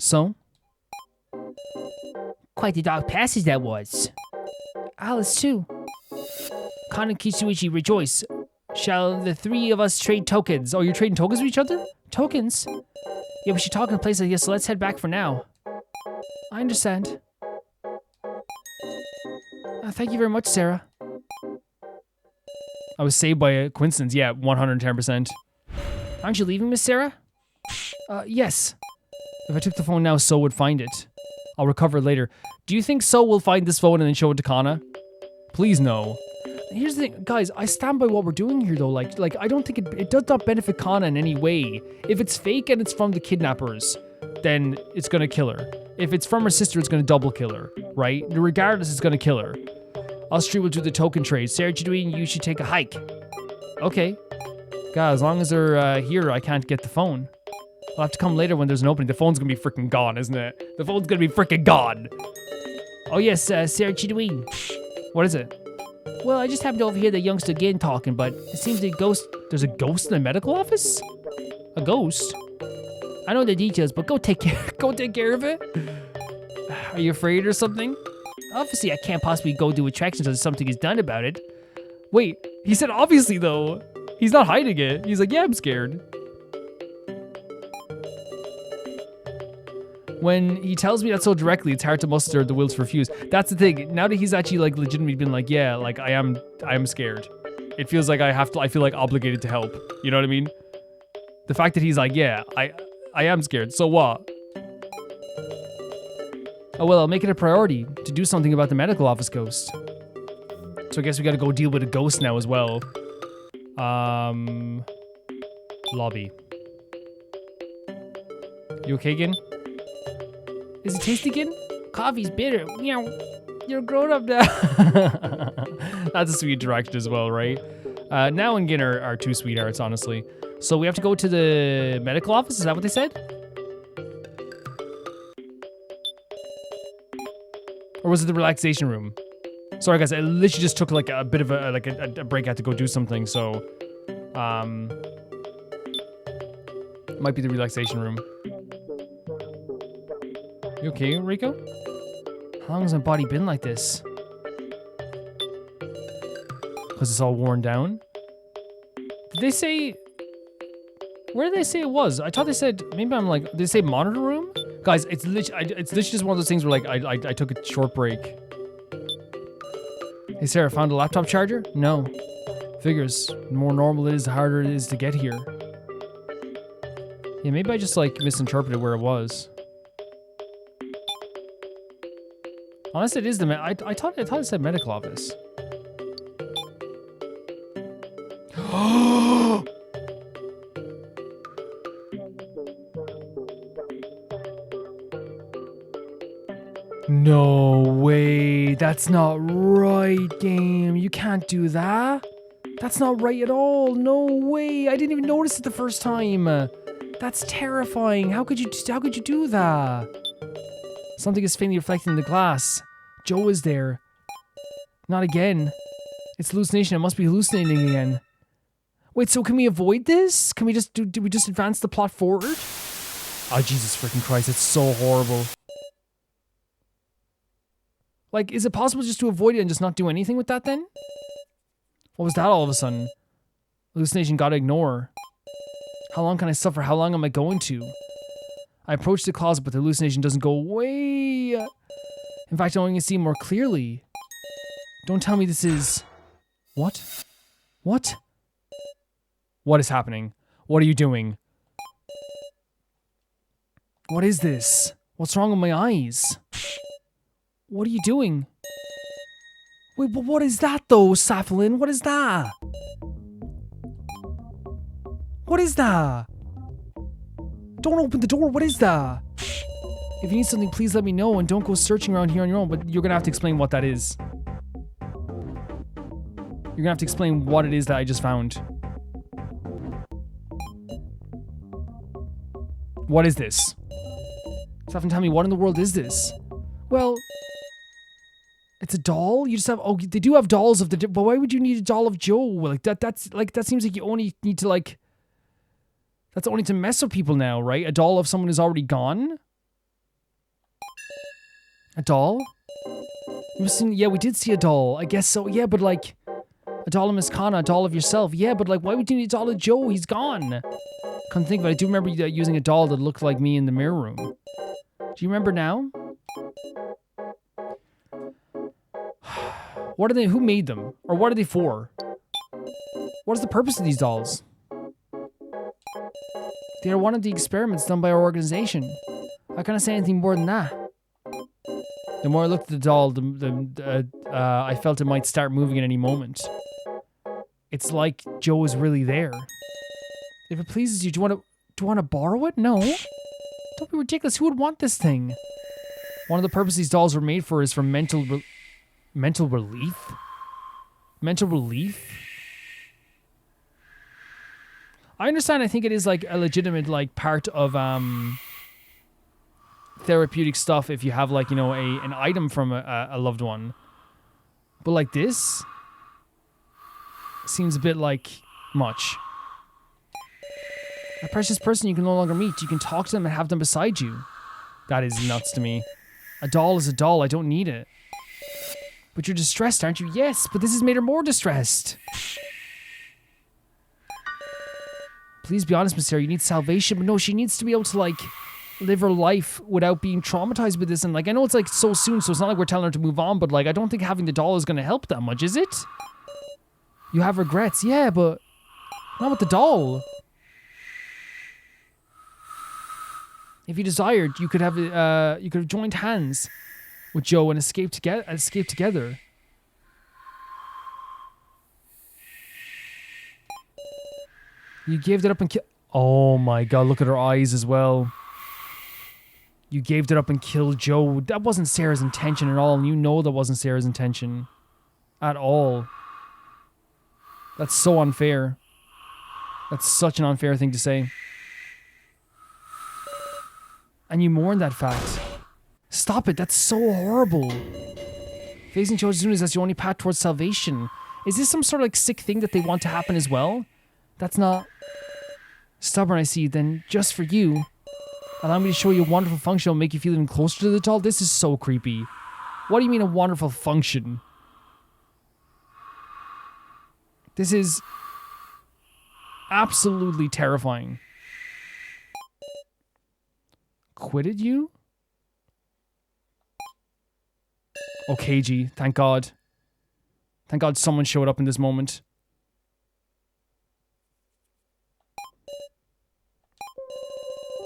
[SPEAKER 1] So? Quite the dark passage that was. Alice too. Kanna and Kisuichi rejoice. Shall the 3 of us trade tokens? Oh, you're trading tokens with each other? Tokens? Yeah, we should talk in a place like this, so let's head back for now. I understand. Thank you very much, Sarah. I was saved by a coincidence. Yeah, 110%. Aren't you leaving, Miss Sarah? Yes. If I took the phone now, So would find it. I'll recover it later. Do you think So will find this phone and then show it to Kanna? Please no. Here's the thing, guys, I stand by what we're doing here though. Like I don't think it does not benefit Kanna in any way. If it's fake and it's from the kidnappers, then it's gonna kill her. If it's from her sister, it's gonna double kill her, right? Regardless, it's gonna kill her. Us three will do the token trade. Sarah Jadwin, you should take a hike. Okay. God, as long as they're here, I can't get the phone. I'll have to come later when there's an opening. The phone's gonna be freaking gone, isn't it? The phone's gonna be freaking gone. Oh yes, Sarah Jadwin. What is it? Well, I just happened to overhear the youngster again talking, but it seems there's a ghost in the medical office? A ghost? I know the details, but go take care of it. Are you afraid or something? Obviously, I can't possibly go do attractions until something is done about it. Wait, he said obviously though. He's not hiding it. He's like, yeah, I'm scared. When he tells me that so directly, it's hard to muster the will to refuse. That's the thing. Now that he's actually like legitimately been like, yeah, like I am scared. It feels like I feel like obligated to help. You know what I mean? The fact that he's like, yeah, I am scared. So what? Oh well, I'll make it a priority to do something about the medical office ghost. So I guess we gotta go deal with a ghost now as well. Lobby. You okay again? Is it tasty again? Coffee's bitter. You're grown up now. That's a sweet direction as well, right? Now and Gin are two sweethearts, honestly. So we have to go to the medical office? Is that what they said? Or was it the relaxation room? Sorry guys, I literally just took like a bit of a break. I had to go do something, so might be the relaxation room. You okay, Rico? How long has my body been like this? Because it's all worn down? Did they say... Where did they say it was? I thought they said... Maybe I'm like... Did they say monitor room? Guys, it's literally just one of those things where like I took a short break. Hey Sarah, found a laptop charger? No. Figures. The more normal it is, the harder it is to get here. Yeah, maybe I just like misinterpreted where it was. Honestly, it is the I thought it said medical office. No way. That's not right, game. You can't do that. That's not right at all. No way. I didn't even notice it the first time. That's terrifying. How could you do that? Something is faintly reflecting in the glass. Joe is there. Not again. It's hallucination. It must be hallucinating again. Wait, so can we avoid this? Can we just do we just advance the plot forward? Oh, Jesus freaking Christ. It's so horrible. Like, is it possible just to avoid it and just not do anything with that then? What was that all of a sudden? Hallucination gotta ignore. How long can I suffer? How long am I going to? I approach the closet, but the hallucination doesn't go away. In fact, I only can see more clearly. Don't tell me this is... What? What? What is happening? What are you doing? What is this? What's wrong with my eyes? What are you doing? Wait, but what is that though, Safalin? What is that? What is that? Don't open the door, what is that? If you need something, please let me know and don't go searching around here on your own, but you're gonna have to explain what that is. You're gonna have to explain what it is that I just found. What is this? Safalin, tell me, what in the world is this? Well... It's a doll? You just have... Oh, they do have dolls of the... But why would you need a doll of Joe? Like, that's... Like, that seems like you only need to, like... That's only to mess with people now, right? A doll of someone who's already gone? A doll? Yeah, we did see a doll. I guess so. Yeah, but, like... A doll of Miss Kanna, a doll of yourself. Yeah, but, like, why would you need a doll of Joe? He's gone. Couldn't think of it. I do remember using a doll that looked like me in the mirror room. Do you remember now? What are they? Who made them? Or what are they for? What is the purpose of these dolls? They are one of the experiments done by our organization. How can I say anything more than that? The more I looked at the doll, I felt it might start moving at any moment. It's like Joe is really there. If it pleases you, do you want to borrow it? No. Don't be ridiculous. Who would want this thing? One of the purposes these dolls were made for is for mental relief? Mental relief? I understand. I think it is like a legitimate like part of therapeutic stuff if you have like, you know, an item from a loved one. But like this seems a bit like much. A precious person you can no longer meet. You can talk to them and have them beside you. That is nuts to me. A doll is a doll. I don't need it. But you're distressed, aren't you? Yes, but this has made her more distressed. Please be honest, Miss Sarah. You need salvation. But no, she needs to be able to, like, live her life without being traumatized with this. And, like, I know it's, like, so soon, so it's not like we're telling her to move on. But, like, I don't think having the doll is going to help that much, is it? You have regrets. Yeah, but not with the doll. If you desired, you could have joined hands with Joe and escape together. You gave it up and killed. Oh my God! Look at her eyes as well. You gave it up and killed Joe. That wasn't Sarah's intention at all, and you know that wasn't Sarah's intention at all. That's so unfair. That's such an unfair thing to say. And you mourn that fact. Stop it, that's so horrible. Facing Joe's Zuna is that's your only path towards salvation. Is this some sort of like sick thing that they want to happen as well? That's not stubborn, I see. Then just for you, allow me to show you a wonderful function that will make you feel even closer to the doll. This is so creepy. What do you mean a wonderful function? This is absolutely terrifying. Quitted you? Oh, Keiji, thank God. Thank God someone showed up in this moment.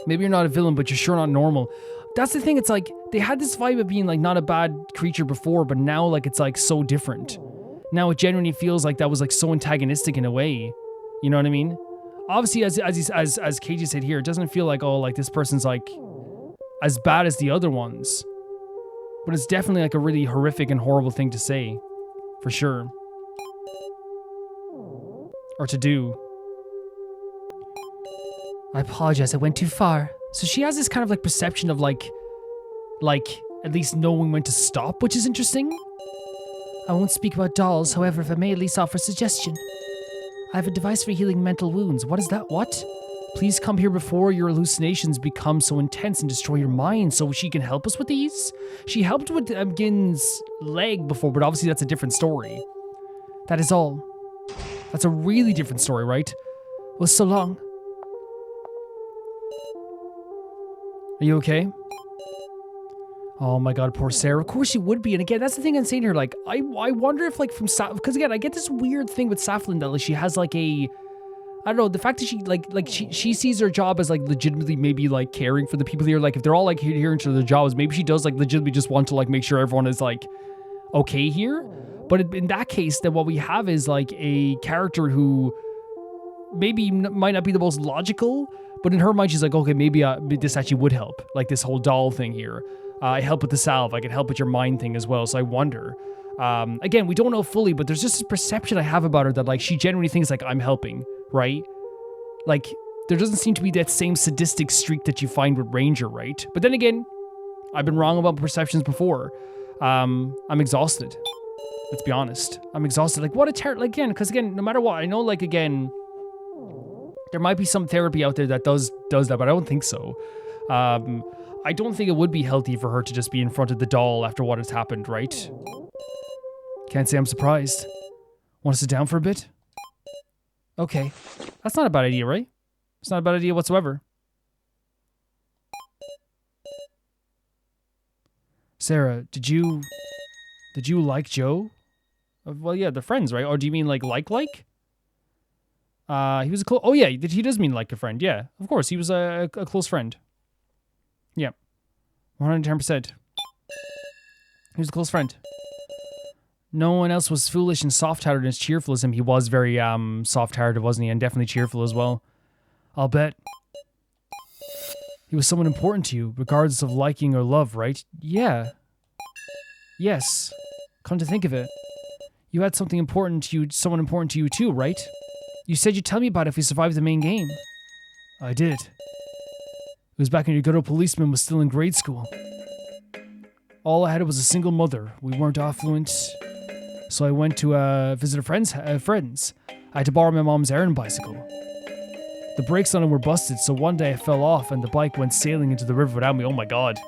[SPEAKER 1] Maybe you're not a villain, but you're sure not normal. That's the thing, it's like, they had this vibe of being like not a bad creature before, but now like it's like so different. Now it genuinely feels like that was like so antagonistic in a way. You know what I mean? Obviously, as Keiji said here, it doesn't feel like, oh, like this person's like as bad as the other ones. But it's definitely like a really horrific and horrible thing to say. For sure. Or to do. I apologize, I went too far. So she has this kind of like perception of like at least knowing when to stop, which is interesting. I won't speak about dolls, however, if I may at least offer a suggestion. I have a device for healing mental wounds. What is that? What? Please come here before your hallucinations become so intense and destroy your mind so she can help us with these. She helped with Gin's leg before, but obviously that's a different story. That is all. That's a really different story, right? Well, so long. Are you okay? Oh my God, poor Sarah. Of course she would be. And again, that's the thing I'm saying here. Like, I wonder if like from because again, I get this weird thing with Safalin that like she has like a, I don't know, the fact that she like she sees her job as like legitimately maybe like caring for the people here. Like if they're all like adhering to their jobs, maybe she does like legitimately just want to like make sure everyone is like okay here. But in that case, then what we have is like a character who maybe might not be the most logical, but in her mind she's like, okay, maybe this actually would help. Like this whole doll thing here. I help with the salve. I can help with your mind thing as well. So I wonder. Again, we don't know fully, but there's just this perception I have about her that like she genuinely thinks like I'm helping, right? Like there doesn't seem to be that same sadistic streak that you find with Ranger, right? But then again, I've been wrong about perceptions before. I'm exhausted. Let's be honest. I'm exhausted. Like what a terrible, like, again, because again, no matter what, I know like again, there might be some therapy out there that does that, but I don't think so. I don't think it would be healthy for her to just be in front of the doll after what has happened, right? Can't say I'm surprised. Want to sit down for a bit? Okay. That's not a bad idea, right? It's not a bad idea whatsoever. Sarah, did you like Joe? Well, yeah, they're friends, right? Or do you mean like? He was a close. Oh yeah, he does mean like a friend. Yeah, of course, he was a close friend. Yeah, 110%. He was a close friend. No one else was foolish and soft-hearted as cheerful as him. He was very soft-hearted, wasn't he? And definitely cheerful as well. I'll bet. He was someone important to you, regardless of liking or love, right? Yeah. Yes. Come to think of it. You had something important to you, someone important to you too, right? You said you'd tell me about it if we survived the main game. I did. It was back when your good old policeman was still in grade school. All I had was a single mother. We weren't affluent, so I went to visit friends. I had to borrow my mom's errand bicycle. The brakes on it were busted, so one day I fell off and the bike went sailing into the river without me. Oh my god.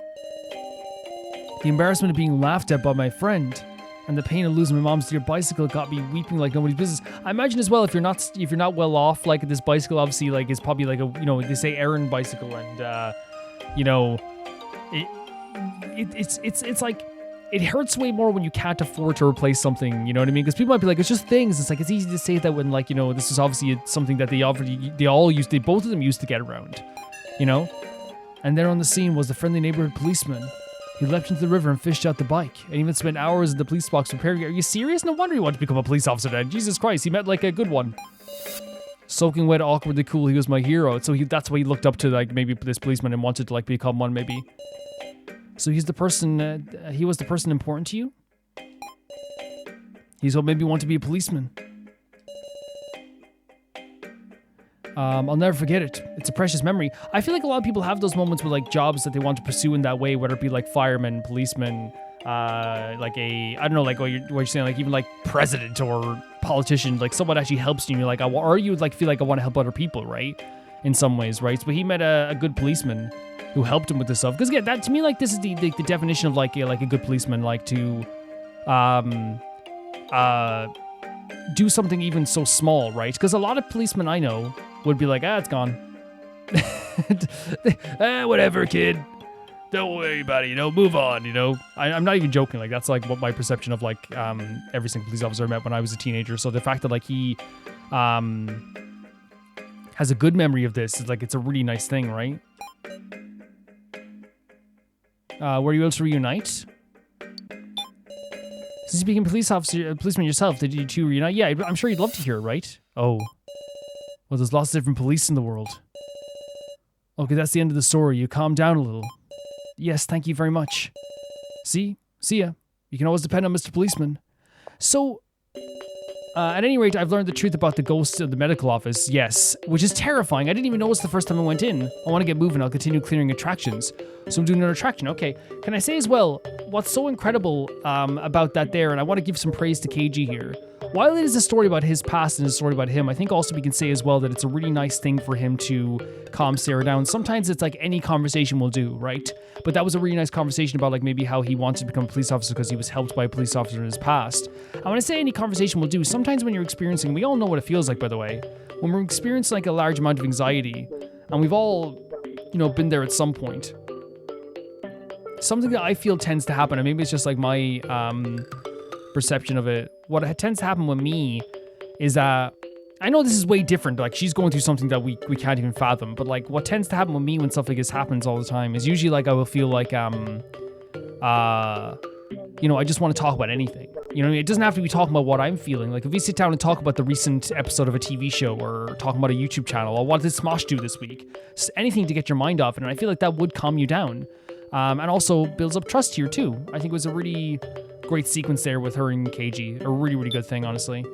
[SPEAKER 1] The embarrassment of being laughed at by my friend and the pain of losing my mom's dear bicycle got me weeping like nobody's business. I imagine as well, if you're not well off, like this bicycle obviously like is probably like a, you know, they say errand bicycle, and you know, it's like, it hurts way more when you can't afford to replace something, you know what I mean? Because people might be like, it's just things. It's like, it's easy to say that when, like, you know, this is obviously something that both of them used to get around, you know? And there on the scene was the friendly neighborhood policeman. He leapt into the river and fished out the bike, and even spent hours in the police box repairing it. Are you serious? No wonder he wanted to become a police officer then. Jesus Christ, he met like a good one. Soaking wet, awkwardly cool, he was my hero. So that's why he looked up to like maybe this policeman and wanted to like become one maybe. So he's the person, he was the person important to you? He's what made me want to be a policeman. I'll never forget it. It's a precious memory. I feel like a lot of people have those moments with like jobs that they want to pursue in that way, whether it be like firemen, policemen, like I don't know, like what you're saying, like even like president or politician, like someone actually helps you and you're like, or you would like feel like I want to help other people, right? In some ways, right? But he met a good policeman who helped him with this stuff. Because again, that to me, like this is the definition of like a good policeman, like to do something even so small, right? Because a lot of policemen I know would be like, it's gone. Whatever, kid. Don't worry about it, you know, move on, you know. I'm not even joking, like that's like what my perception of like every single police officer I met when I was a teenager. So the fact that like he has a good memory of this is like, it's a really nice thing, right? Were you able to reunite? Since you became a policeman yourself, did you two reunite? Yeah, I'm sure you'd love to hear it, right? Oh. Well, there's lots of different police in the world. Okay, that's the end of the story. You calm down a little. Yes, thank you very much. See ya. You can always depend on Mr. Policeman. So, at any rate, I've learned the truth about the ghost of the medical office, yes, which is terrifying. I didn't even notice the first time I went in. I want to get moving. I'll continue clearing attractions. So I'm doing another attraction. Okay. Can I say as well, what's so incredible about that there, and I want to give some praise to Keiji here. While it is a story about his past and a story about him, I think also we can say as well that it's a really nice thing for him to calm Sarah down. Sometimes it's like any conversation will do, right? But that was a really nice conversation about like maybe how he wanted to become a police officer because he was helped by a police officer in his past. And when I say any conversation will do, sometimes when you're experiencing, we all know what it feels like, by the way, when we're experiencing like a large amount of anxiety, and we've all, you know, been there at some point. Something that I feel tends to happen, and maybe it's just like my perception of it. What tends to happen with me is that I know this is way different. Like she's going through something that we can't even fathom. But like what tends to happen with me when stuff like this happens all the time is usually like I will feel like you know, I just want to talk about anything. You know, it doesn't have to be talking about what I'm feeling. Like if we sit down and talk about the recent episode of a TV show or talking about a YouTube channel or what did Smosh do this week, just anything to get your mind off it. And I feel like that would calm you down. And also builds up trust here too. I think it was a really great sequence there with her and Keiji. A really, really good thing, honestly.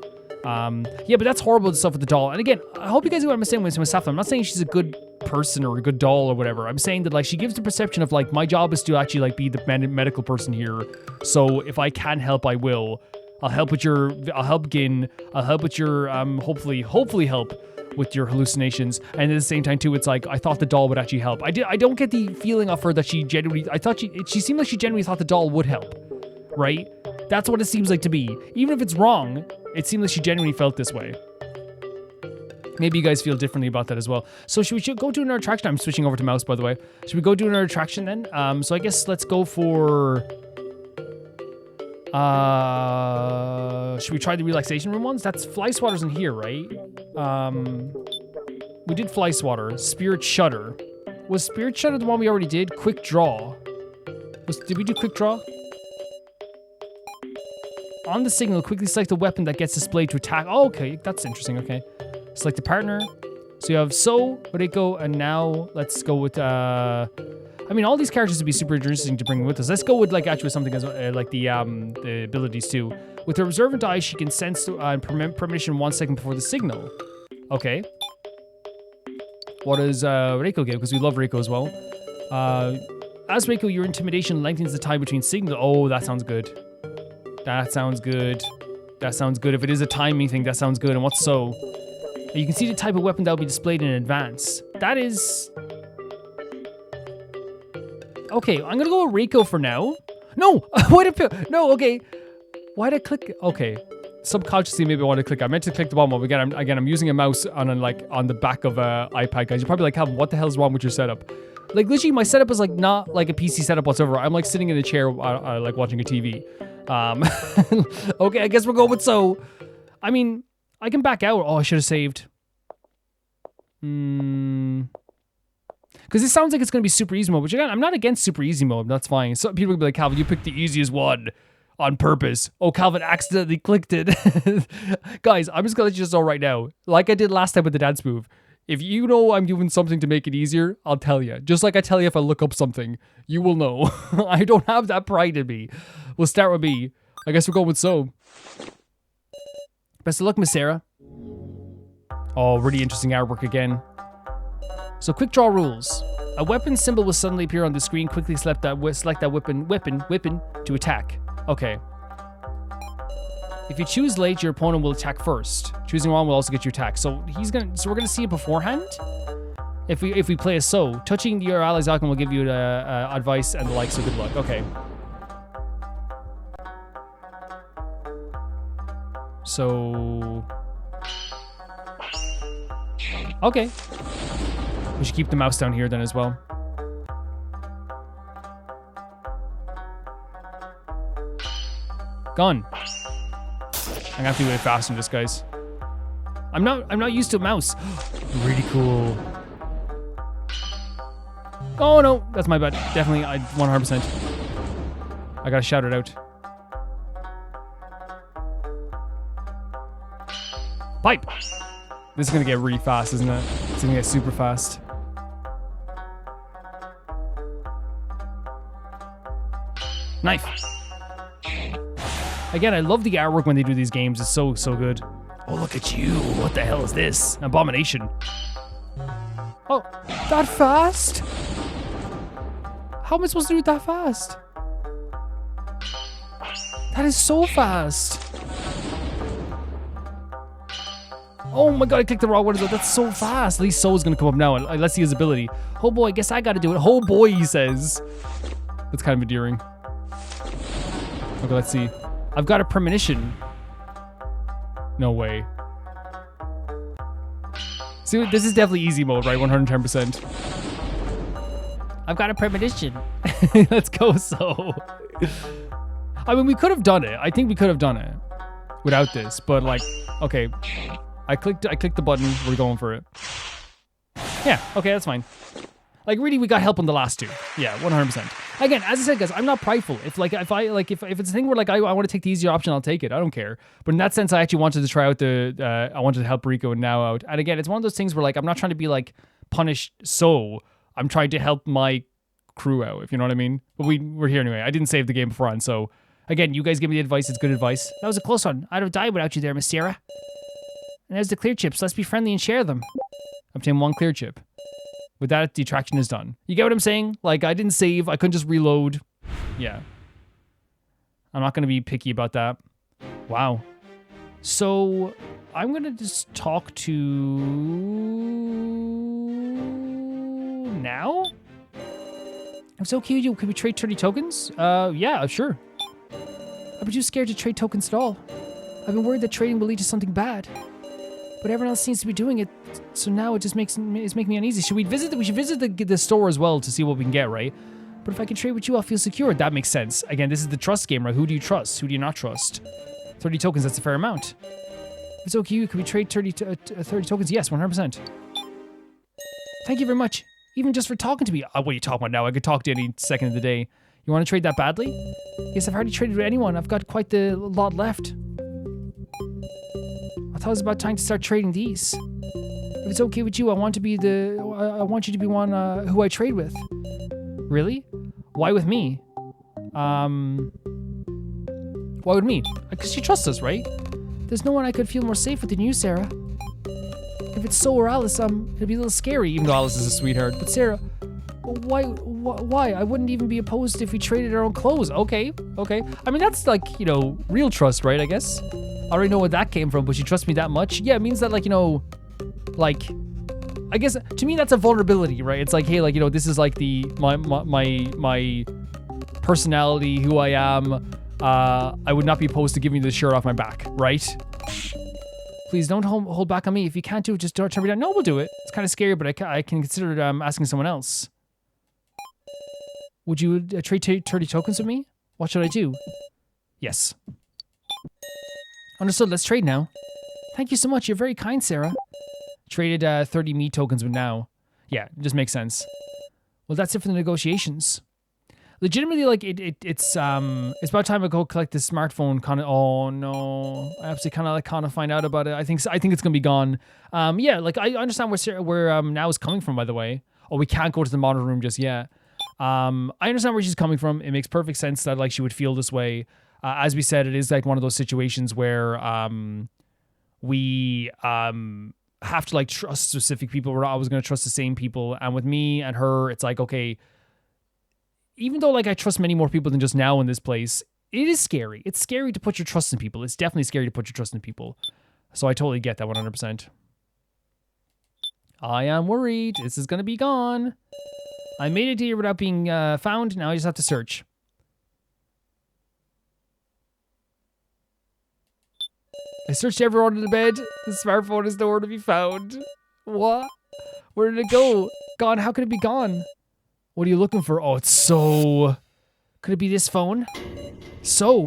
[SPEAKER 1] Yeah, but that's horrible stuff with the doll. And again, I hope you guys get what I'm saying with Safalin. I'm not saying she's a good person or a good doll or whatever. I'm saying that like she gives the perception of like my job is to actually like be the medical person here. So if I can help, I will. I'll help Gin. I'll help with your hopefully help with your hallucinations. And at the same time too, it's like I thought the doll would actually help. I don't get the feeling of her that she genuinely. I thought she seemed like she genuinely thought the doll would help. Right? That's what it seems like to be. Even if it's wrong, it seems like she genuinely felt this way. Maybe you guys feel differently about that as well. So should we go do another attraction? I'm switching over to mouse, by the way. Should we go do another attraction then? So I guess let's go for... should we try the relaxation room ones? That's Fly Swatter's in here, right? We did Fly Swatter. Spirit Shudder. Was Spirit Shudder the one we already did? Quick Draw. Did we do Quick Draw? On the signal, quickly select the weapon that gets displayed to attack. Oh, okay, that's interesting, okay. Select a partner. So you have So, Reiko, and now let's go with, I mean, all these characters would be super interesting to bring with us. Let's go with, like, actually something as, like the abilities too. With her observant eye, she can sense and premonition 1 second before the signal. Okay. What does Reiko give? Because we love Reiko as well. As Reiko, your intimidation lengthens the time between signals. Oh, that sounds good. That sounds good. That sounds good. If it is a timing thing, that sounds good. And what's So? You can see the type of weapon that will be displayed in advance. That is... Okay, I'm gonna go with Reiko for now. No! No, okay. Why'd I click? Okay. Subconsciously, maybe I want to click. I meant to click the bottom one. Again, I'm using a mouse on on the back of a iPad, guys. You're probably like, Calvin, what the hell's wrong with your setup? Like, literally, my setup is like not like a PC setup whatsoever. I'm like sitting in a chair, like watching a TV. Okay, I guess we're going with So. I mean, I can back out. Oh, I should have saved. Because it sounds like it's going to be super easy mode, which again, I'm not against super easy mode. That's fine. So people will be like, Calvin, you picked the easiest one on purpose. Oh, Calvin accidentally clicked it. Guys, I'm just going to let you know right now. Like I did last time with the dance move. If you know I'm doing something to make it easier, I'll tell you. Just like I tell you if I look up something, you will know. I don't have that pride in me. We'll start with me. I guess we're going with So. Best of luck, Miss Sarah. Oh, really interesting artwork again. So quick draw rules. A weapon symbol will suddenly appear on the screen. Quickly select that weapon to attack. Okay. If you choose late, your opponent will attack first. Choosing wrong will also get your attack. So we're gonna see it beforehand. If we play a So, touching your ally's icon will give you advice and the like. So good luck. Okay. So. Okay. We should keep the mouse down here then as well. Gone. I'm gonna have to do it faster than this, guys. I'm not used to a mouse. Really cool. Oh no, that's my bad. Definitely, 100%. I gotta shout it out. Pipe. This is gonna get really fast, isn't it? It's gonna get super fast. Knife. Again, I love the artwork when they do these games. It's so good. Oh, look at you. What the hell is this? Abomination. Oh, that fast? How am I supposed to do it that fast? That is so fast. Oh my god, I clicked the wrong one. That's so fast. At least So's gonna come up now. Let's see his ability. Oh boy, I guess I gotta do it. Oh boy, he says. That's kind of endearing. Okay, let's see. I've got a premonition. No way. See, this is definitely easy mode, right? 110%. I've got a premonition. Let's go, So. I mean, we could have done it. I think we could have done it without this, but like, okay. I clicked the button. We're going for it. Yeah, okay, that's fine. Like, really, we got help on the last two. Yeah, 100%. Again, as I said, guys, I'm not prideful. If it's a thing where like I want to take the easier option, I'll take it. I don't care. But in that sense, I actually wanted to try out I wanted to help Rico and now out. And again, it's one of those things where like I'm not trying to be like punished. So I'm trying to help my crew out. If you know what I mean. But we're here anyway. I didn't save the game beforehand. So again, you guys give me the advice. It's good advice. That was a close one. I'd have died without you there, Miss Sarah. And there's the clear chips. Let's be friendly and share them. Obtain 1 clear chip. With that, detraction is done. You get what I'm saying? Like, I didn't save. I couldn't just reload. Yeah. I'm not going to be picky about that. Wow. So, I'm going to just talk to... now? I'm so cute. Can we trade 30 tokens? Yeah, sure. I've been too scared to trade tokens at all. I've been worried that trading will lead to something bad. But everyone else seems to be doing it, so now it's making me uneasy. We should visit the store as well to see what we can get, right? But if I can trade with you, I'll feel secure. That makes sense. Again, this is the trust game, right? Who do you trust? Who do you not trust? 30 tokens, that's a fair amount. If it's okay, can we trade 30 tokens? Yes, 100%. Thank you very much. Even just for talking to me. What are you talking about now? I could talk to you any second of the day. You want to trade that badly? Yes, I've already traded with anyone. I've got quite the lot left. I thought it was about time to start trading these. If it's okay with you, I want you to be one who I trade with. Really? Why with me? Why with me? Because you trust us, right? There's no one I could feel more safe with than you, Sarah. If it's So or Alice, it'd be a little scary, even though Alice is a sweetheart. But Sarah, why? I wouldn't even be opposed if we traded our own clothes. Okay. I mean, that's like, real trust, right, I guess? I already know where that came from, but you trust me that much? Yeah, it means that, I guess, to me, that's a vulnerability, right? It's like, hey, this is like my personality, who I am. I would not be opposed to giving you the shirt off my back, right? Please don't hold back on me. If you can't do it, just don't turn me down. No, we'll do it. It's kind of scary, but I can consider asking someone else. Would you trade 30 tokens with me? What should I do? Yes. Understood. Let's trade now. Thank you so much. You're very kind, Sarah. Traded 30 me tokens with now. Yeah, it just makes sense. Well, that's it for the negotiations. Legitimately, it's about time I go collect this smartphone. Oh no, I absolutely kind of find out about it. I think it's gonna be gone. Yeah, I understand where now is coming from. By the way, we can't go to the monitor room just yet. I understand where she's coming from. It makes perfect sense that she would feel this way. As we said, it is one of those situations where we have to trust specific people. We're not always gonna trust the same people. And with me and her, it's okay. Even though I trust many more people than just now in this place, it is scary. It's scary to put your trust in people. It's definitely scary to put your trust in people. So I totally get that 100%. I am worried. This is going to be gone. I made it here without being found. Now I just have to search. I searched everywhere under the bed. The smartphone is nowhere to be found. What? Where did it go? Gone. How could it be gone? What are you looking for? Oh, it's So. Could it be this phone? So.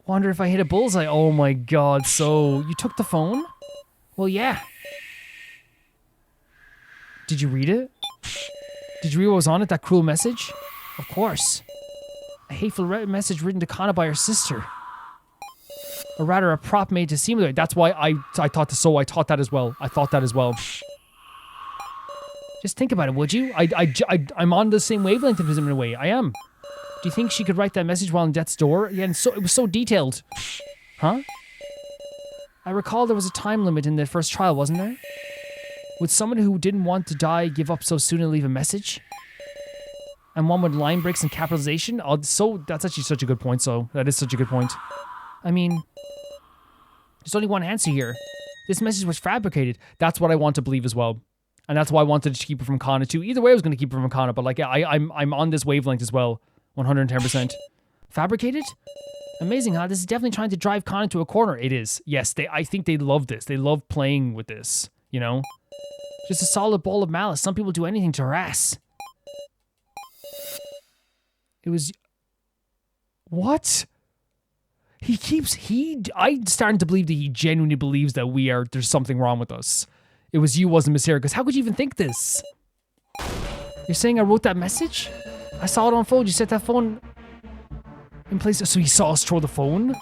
[SPEAKER 1] Wonder if I hit a bullseye. Oh my god, So. You took the phone? Well, yeah. Did you read it? Did you read what was on it? That cruel message? Of course. A hateful message written to Kanna by her sister. Or rather, a prop made to seem like. That's why I thought So. I thought that as well. Just think about it, would you? I'm on the same wavelength as him in a way. I am. Do you think she could write that message while in death's door? Yeah, and it was so detailed. Huh? I recall there was a time limit in the first trial, wasn't there? Would someone who didn't want to die give up so soon and leave a message? And one with line breaks and capitalization? Oh, So, that's actually such a good point, So. That is such a good point. I mean, there's only one answer here. This message was fabricated. That's what I want to believe as well. And that's why I wanted to keep her from Kanna too. Either way, I was going to keep her from Kanna, but I'm on this wavelength as well, 110%. Fabricated? Amazing, huh? This is definitely trying to drive Kanna to a corner. It is. Yes, I think they love this. They love playing with this. Just a solid ball of malice. Some people do anything to harass. It was. What? I'm starting to believe that he genuinely believes that there's something wrong with us. It was you, wasn't Miss Sarah, because how could you even think this? You're saying I wrote that message? I saw it on phone. You set that phone in place. So he saw us throw the phone?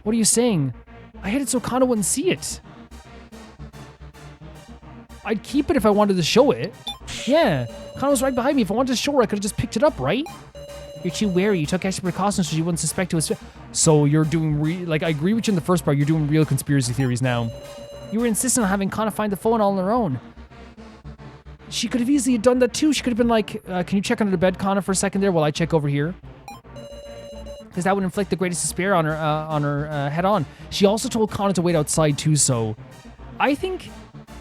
[SPEAKER 1] What are you saying? I hid it so Kanna wouldn't see it. I'd keep it if I wanted to show it. Yeah, Kanna was right behind me. If I wanted to show her, I could have just picked it up, right? You're too wary. You took extra precautions so you wouldn't suspect it was... So you're doing... I agree with you in the first part. You're doing real conspiracy theories now. You were insistent on having Kanna find the phone all on her own. She could have easily done that too. She could have been like, can you check under the bed, Kanna, for a second there while I check over here? Because that would inflict the greatest despair on her head on. She also told Kanna to wait outside too, So. I think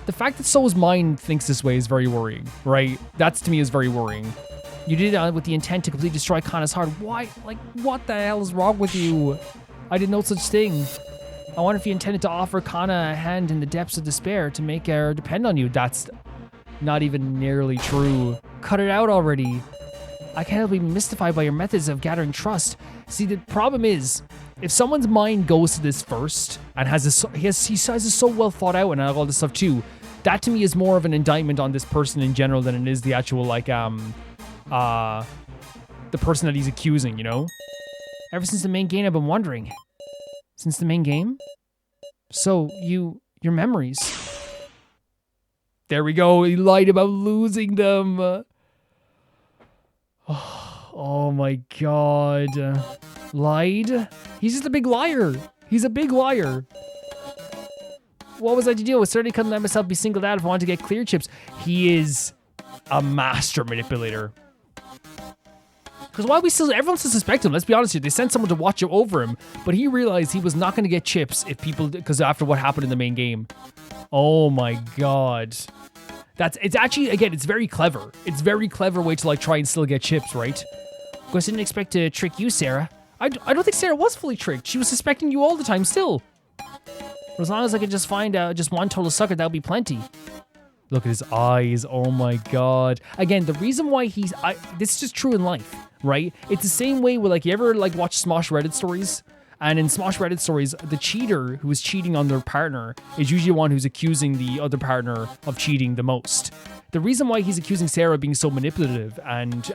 [SPEAKER 1] the fact that So's mind thinks this way is very worrying, right? That's, to me, is very worrying. You did it with the intent to completely destroy Kanna's heart. Why? What the hell is wrong with you? I did no such thing. I wonder if you intended to offer Kanna a hand in the depths of despair to make her depend on you. That's not even nearly true. Cut it out already. I can't help but be mystified by your methods of gathering trust. See, the problem is, if someone's mind goes to this first and has this, he has this so well thought out and all this stuff too, that to me is more of an indictment on this person in general than it is the actual the person that he's accusing, you know? Ever since the main game, I've been wondering. Since the main game? So, your memories. There we go. He lied about losing them. Oh my god. Lied? He's just a big liar. He's a big liar. What was I to do? I certainly couldn't let myself be singled out if I wanted to get clear chips. He is a master manipulator. Because why everyone still suspect him, let's be honest here. They sent someone to watch over him, but he realized he was not going to get chips because after what happened in the main game. Oh my god. It's actually, again, it's very clever. It's a very clever way to like try and still get chips, right? Of course, I didn't expect to trick you, Sarah. I don't think Sarah was fully tricked. She was suspecting you all the time still. But as long as I could just find just one total sucker, that would be plenty. Look at his eyes. Oh my god. Again, the reason why this is just true in life, right? It's the same way with like, you ever like watch Smosh Reddit stories? And in Smosh Reddit stories, the cheater who is cheating on their partner is usually one who's accusing the other partner of cheating the most. The reason why he's accusing Sarah of being so manipulative and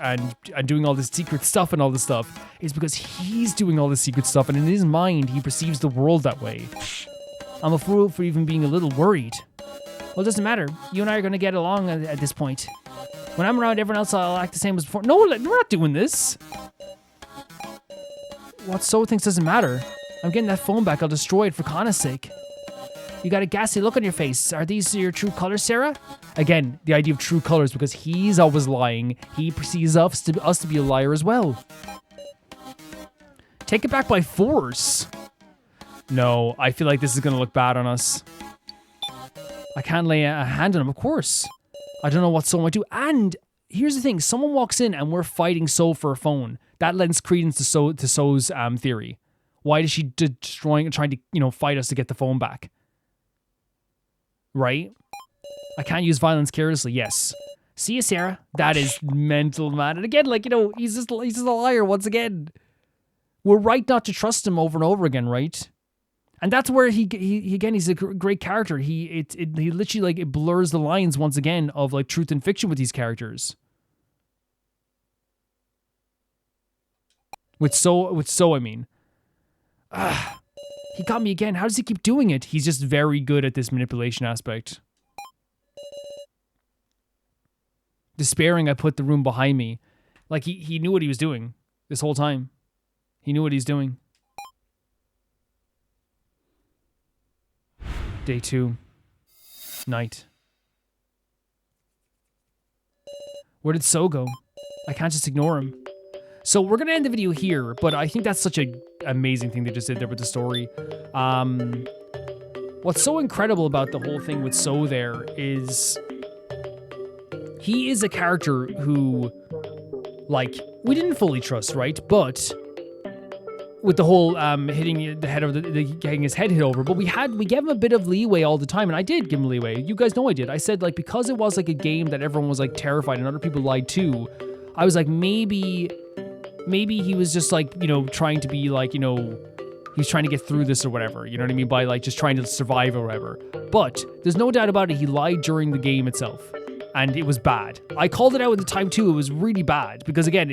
[SPEAKER 1] doing all this secret stuff and all this stuff is because he's doing all this secret stuff, and in his mind, he perceives the world that way. I'm a fool for even being a little worried. Well, it doesn't matter. You and I are going to get along at this point. When I'm around everyone else, I'll act the same as before. No, we're not doing this. What So thinks doesn't matter. I'm getting that phone back. I'll destroy it for Kanna's sake. You got a ghastly look on your face. Are these your true colors, Sarah? Again, the idea of true colors, because he's always lying. He perceives us to be a liar as well. Take it back by force. No, I feel like this is going to look bad on us. I can't lay a hand on him, of course. I don't know what So might do. And here's the thing. Someone walks in and we're fighting So for a phone. That lends credence to So's theory. Why is she trying to, fight us to get the phone back? Right? I can't use violence carelessly. Yes. See you, Sarah. That is mental, man. And again, he's just a liar once again. We're right not to trust him over and over again, right? And that's where he again, he's a great character. He literally it blurs the lines once again of like truth and fiction with these characters. With So, I mean. He got me again. How does he keep doing it? He's just very good at this manipulation aspect. Despairing, I put the room behind me. Like, he knew what he was doing this whole time. He knew what he's doing. Day 2. Night. Where did So go? I can't just ignore him. So we're going to end the video here, but I think that's such an amazing thing they just did there with the story. What's so incredible about the whole thing with So there is he is a character who, like, we didn't fully trust, right? But with the whole hitting the head of getting his head hit over, but we gave him a bit of leeway all the time, and I did give him leeway. You guys know I did. I said, like, because it was like a game that everyone was like terrified and other people lied too, I was like, maybe he was just like, trying to be like, he's trying to get through this or whatever, you know what I mean? By like just trying to survive or whatever. But there's no doubt about it, he lied during the game itself. And it was bad. I called it out at the time too. It was really bad because again,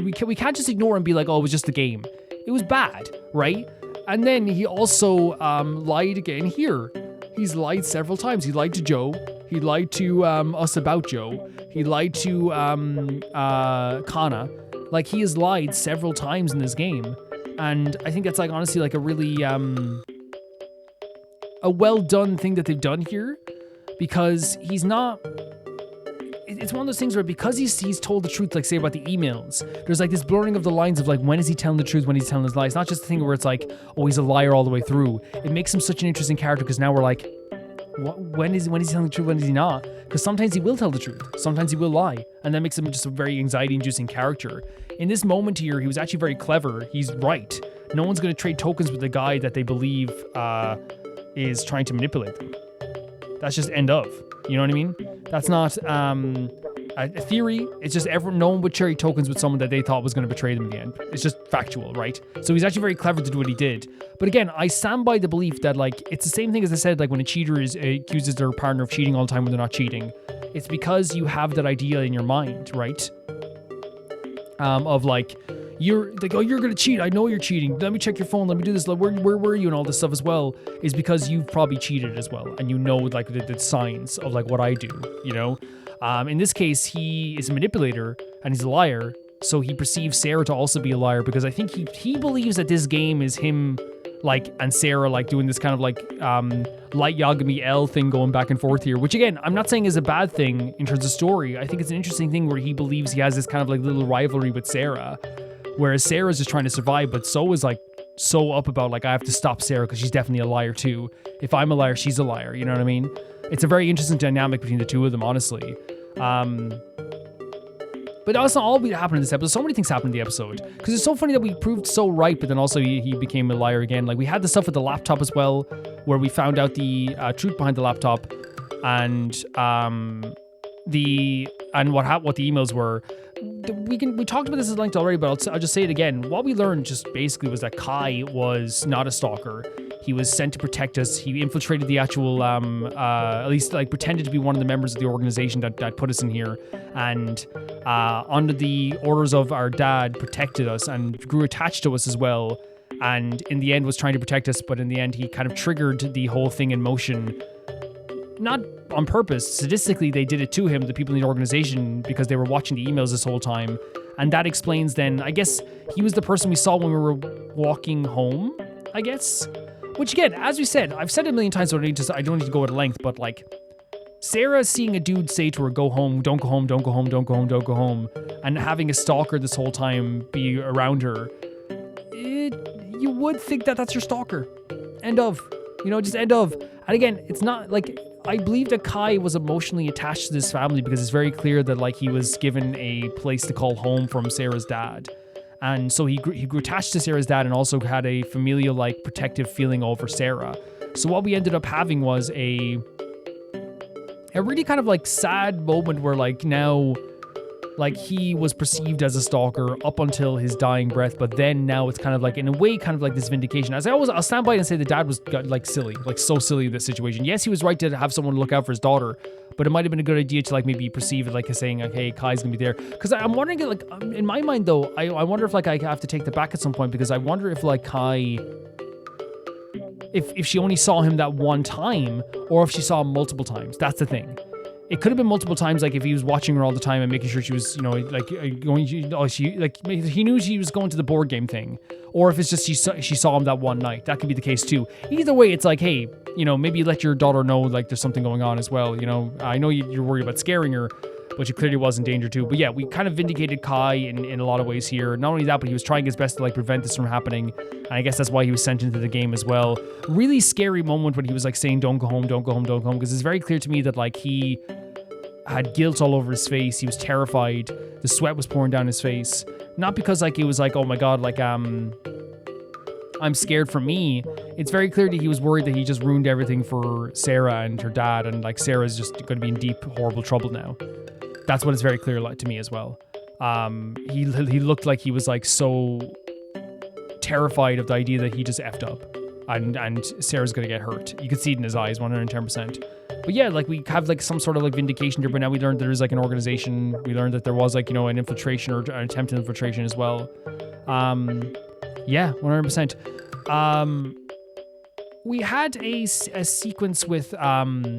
[SPEAKER 1] we can't just ignore and be like, oh, it was just a game. It was bad, right? And then he also lied again here. He's lied several times. He lied to Joe. He lied to us about Joe. He lied to Kanna. Like, he has lied several times in this game. And I think that's, like, honestly, like, a really, a well-done thing that they've done here. Because he's not... It's one of those things where because he's told the truth, like, say, about the emails, there's, like, this blurring of the lines of, like, when is he telling the truth, when he's telling his lies. It's not just a thing where it's, like, oh, he's a liar all the way through. It makes him such an interesting character because now we're, like... When is he telling the truth, when is he not? Because sometimes he will tell the truth, sometimes he will lie, and that makes him just a very anxiety-inducing character. In this moment here, he was actually very clever. He's right. No one's going to trade tokens with the guy that they believe is trying to manipulate them. That's just end of. You know what I mean? That's not a theory. It's just no one would trade tokens with someone that they thought was going to betray them in the end. It's just factual, right? So he's actually very clever to do what he did. But again, I stand by the belief that, like, it's the same thing as I said, like when a cheater accuses their partner of cheating all the time when they're not cheating. It's because you have that idea in your mind, right? of like, you're like, oh, you're gonna cheat. I know you're cheating. Let me check your phone. Let me do this. Like, where were you and all this stuff as well? Is because you've probably cheated as well, and you know like the signs of like what I do. You know, in this case, he is a manipulator and he's a liar. So he perceives Sarah to also be a liar because I think he believes that this game is him, like, and Sarah like doing this kind of like light Yagami L thing going back and forth here, which again, I'm not saying is a bad thing in terms of story. I think it's an interesting thing where he believes he has this kind of like little rivalry with Sarah, whereas Sarah's just trying to survive, but So is like so up about like, I have to stop Sarah because she's definitely a liar too. If I'm a liar, she's a liar. You know what I mean? It's a very interesting dynamic between the two of them, honestly. But that's not all that happened in this episode. So many things happened in the episode. Because it's so funny that we proved so right, but then also he became a liar again. Like, we had the stuff with the laptop as well, where we found out the truth behind the laptop and what the emails were. We talked about this at length already, but I'll just say it again. What we learned just basically was that Kai was not a stalker. He was sent to protect us. He infiltrated the actual, at least like pretended to be one of the members of the organization that put us in here, and under the orders of our dad, protected us and grew attached to us as well. And in the end was trying to protect us, but in the end he kind of triggered the whole thing in motion. Not on purpose. Sadistically, they did it to him, the people in the organization, because they were watching the emails this whole time. And that explains then, I guess, he was the person we saw when we were walking home, I guess. Which again, as we said, I've said it a million times, so I don't need to go at length, but like, Sarah seeing a dude say to her, go home, don't go home, don't go home, don't go home, don't go home, and having a stalker this whole time be around her, you would think that that's your stalker. End of. You know, just end of. And again, it's not like, I believe that Kai was emotionally attached to this family because it's very clear that like he was given a place to call home from Sarah's dad. And so he grew attached to Sarah's dad and also had a familial like protective feeling over Sarah. So what we ended up having was a really kind of like sad moment where like now like he was perceived as a stalker up until his dying breath, but then now it's kind of like in a way kind of like this vindication. As I'll stand by and say the dad was like silly, like so silly in this situation. Yes, he was right to have someone look out for his daughter, but it might have been a good idea to like maybe perceive it like as saying like, hey, Kai's gonna be there. Because I'm wondering like in my mind though, I wonder if like I have to take the back at some point, because I wonder if like Kai, if she only saw him that one time or if she saw him multiple times. That's the thing. It could have been multiple times, like if he was watching her all the time and making sure she was, you know, like going. He knew she was going to the board game thing, or if it's just she saw him that one night. That could be the case too. Either way, it's like, hey, you know, maybe let your daughter know like there's something going on as well. You know, I know you're worried about scaring her, but she clearly was in danger too. But yeah, we kind of vindicated Kai in a lot of ways here. Not only that, but he was trying his best to like prevent this from happening. And I guess that's why he was sent into the game as well. Really scary moment when he was like saying, don't go home, don't go home, don't go home. Because it's very clear to me that like he had guilt all over his face. He was terrified. The sweat was pouring down his face. Not because like he was like, oh my God, like I'm scared for me. It's very clear that he was worried that he just ruined everything for Sarah and her dad, and like Sarah's just going to be in deep, horrible trouble now. That's what it's very clear like to me as well. He looked like he was like so terrified of the idea that he just effed up and Sarah's gonna get hurt. You could see it in his eyes, 110%. But yeah, like we have like some sort of like vindication here, but now we learned there is like an organization. We learned that there was like, you know, an infiltration or an attempted infiltration as well. Yeah, 100%. We had a sequence with Kanna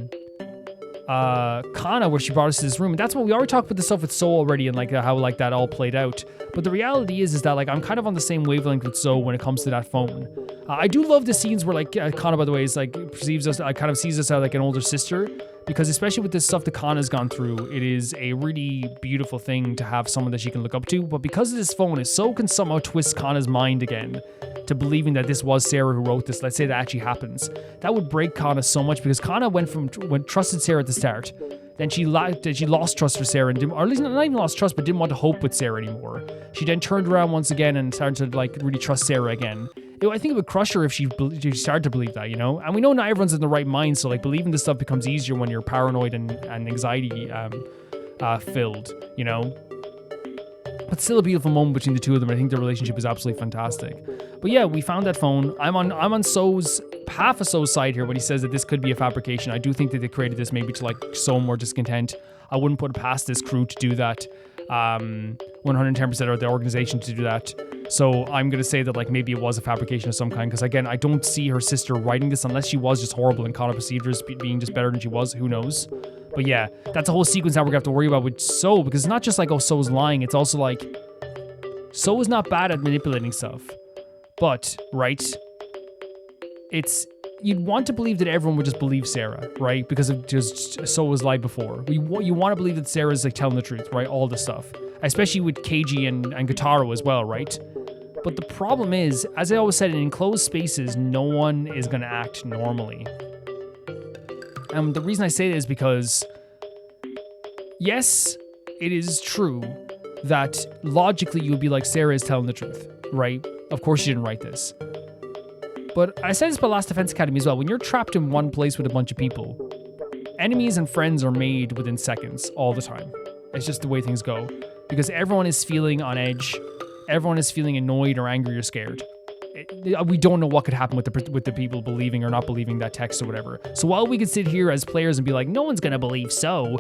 [SPEAKER 1] where she brought us to this room, and that's what we already talked about the stuff with Zoe already, and like how like that all played out. But the reality is that like I'm kind of on the same wavelength with Zoe when it comes to that phone. I do love the scenes where like Kanna, by the way, is like perceives us, kind of sees us as like an older sister, because especially with this stuff that Kanna's gone through, it is a really beautiful thing to have someone that she can look up to. But because of this phone, it so can somehow twist Kanna's mind again to believing that this was Sarah who wrote this. Let's say that actually happens. That would break Kanna so much, because Kanna went trusted Sarah at the start. Then she lost trust for Sarah, and or at least not even lost trust, but didn't want to hope with Sarah anymore. She then turned around once again and started to like really trust Sarah again. I think it would crush her if she started to believe that, you know? And we know not everyone's in the right mind, so like believing this stuff becomes easier when you're paranoid and anxiety filled, you know? But still a beautiful moment between the two of them. I think their relationship is absolutely fantastic. But yeah, we found that phone. I'm on half of So's side here when he says that this could be a fabrication. I do think that they created this maybe to like sow more discontent. I wouldn't put it past this crew to do that. 110% of the organization to do that. So I'm going to say that like maybe it was a fabrication of some kind, because again, I don't see her sister writing this unless she was just horrible and Kanna perceived her as being just better than she was. Who knows? But yeah, that's a whole sequence that we're going to have to worry about with So, because it's not just like, oh, So's lying. It's also like, So is not bad at manipulating stuff. But, right, you'd want to believe that everyone would just believe Sarah, right? Because of just So was lied before. You want to believe that Sarah's like telling the truth, right? All the stuff. Especially with Keiji and Kotaro as well, right? But the problem is, as I always said, in enclosed spaces, no one is going to act normally. And the reason I say that is because, yes, it is true that logically you would be like, Sarah is telling the truth, right? Of course she didn't write this. But I said this about Last Defense Academy as well. When you're trapped in one place with a bunch of people, enemies and friends are made within seconds all the time. It's just the way things go. Because everyone is feeling on edge. Everyone is feeling annoyed or angry or scared. We don't know what could happen with the people believing or not believing that text or whatever. So while we could sit here as players and be like, no one's going to believe So,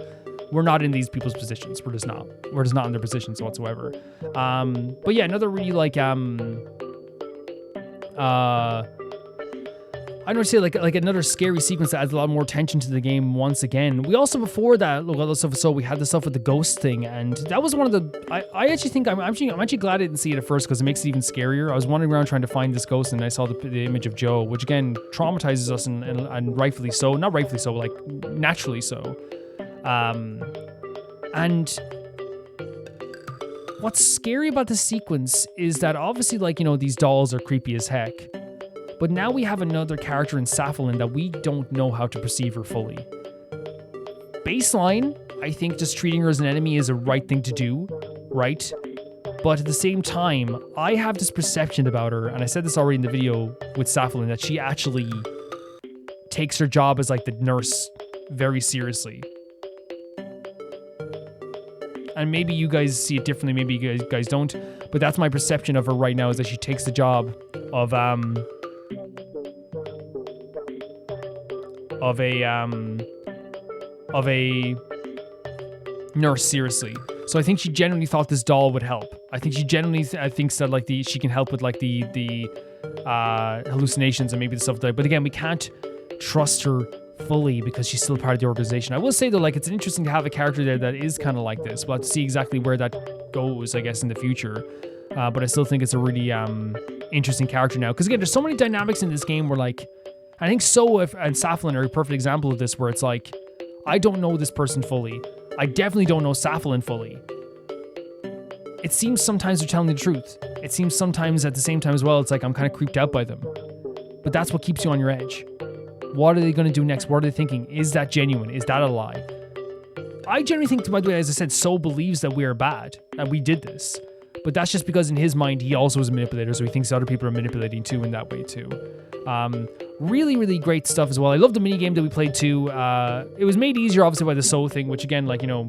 [SPEAKER 1] we're not in these people's positions. We're just not. We're just not in their positions whatsoever. But yeah, another really like, I don't say like another scary sequence that adds a lot more tension to the game once again. We also, before that, so we had the stuff with the ghost thing, and that was one of the, I actually think, I'm actually glad I didn't see it at first, because it makes it even scarier. I was wandering around trying to find this ghost, and I saw the image of Joe, which again, traumatizes us, and rightfully so. Not rightfully so, like, naturally so. And what's scary about this sequence is that obviously, like, you know, these dolls are creepy as heck. But now we have another character in Safalin that we don't know how to perceive her fully. Baseline, I think just treating her as an enemy is a right thing to do, right? But at the same time, I have this perception about her, and I said this already in the video with Safalin, that she actually takes her job as like the nurse very seriously. And maybe you guys see it differently, maybe you guys don't, but that's my perception of her right now, is that she takes the job of a nurse seriously. So I think she genuinely thought this doll would help. I think she genuinely thinks that like she can help with like the hallucinations and maybe the stuff like that. But again, we can't trust her fully because she's still part of the organization. I will say though, like, it's interesting to have a character there that is kind of like this. We'll have to see exactly where that goes, I guess, in the future. But I still think it's a really interesting character now. Because again, there's so many dynamics in this game where, like, I think So and Safalin are a perfect example of this, where it's like, I don't know this person fully. I definitely don't know Safalin fully. It seems sometimes they're telling the truth. It seems sometimes at the same time as well, it's like I'm kind of creeped out by them. But that's what keeps you on your edge. What are they going to do next? What are they thinking? Is that genuine? Is that a lie? I generally think, by the way, as I said, So believes that we are bad, that we did this. But that's just because in his mind, he also is a manipulator, so he thinks other people are manipulating too in that way too. Really, really great stuff as well. I love the minigame that we played too. It was made easier, obviously, by the So thing, which again, like, you know,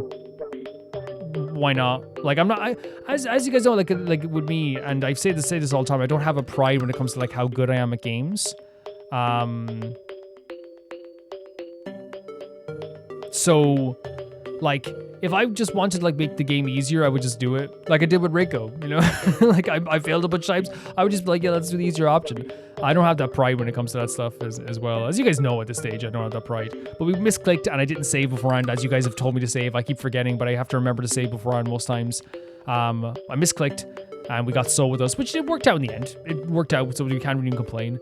[SPEAKER 1] why not? Like, I'm not, as you guys know, like with me, and I say this all the time, I don't have a pride when it comes to like how good I am at games. So, like, if I just wanted to like make the game easier, I would just do it like I did with Reiko, you know? Like, I failed a bunch of times. I would just be like, yeah, let's do the easier option. I don't have that pride when it comes to that stuff as well. As you guys know at this stage, I don't have that pride. But we misclicked and I didn't save beforehand, as you guys have told me to save. I keep forgetting, but I have to remember to save beforehand most times. I misclicked and we got So with us, which it worked out in the end. It worked out, so we can't really complain.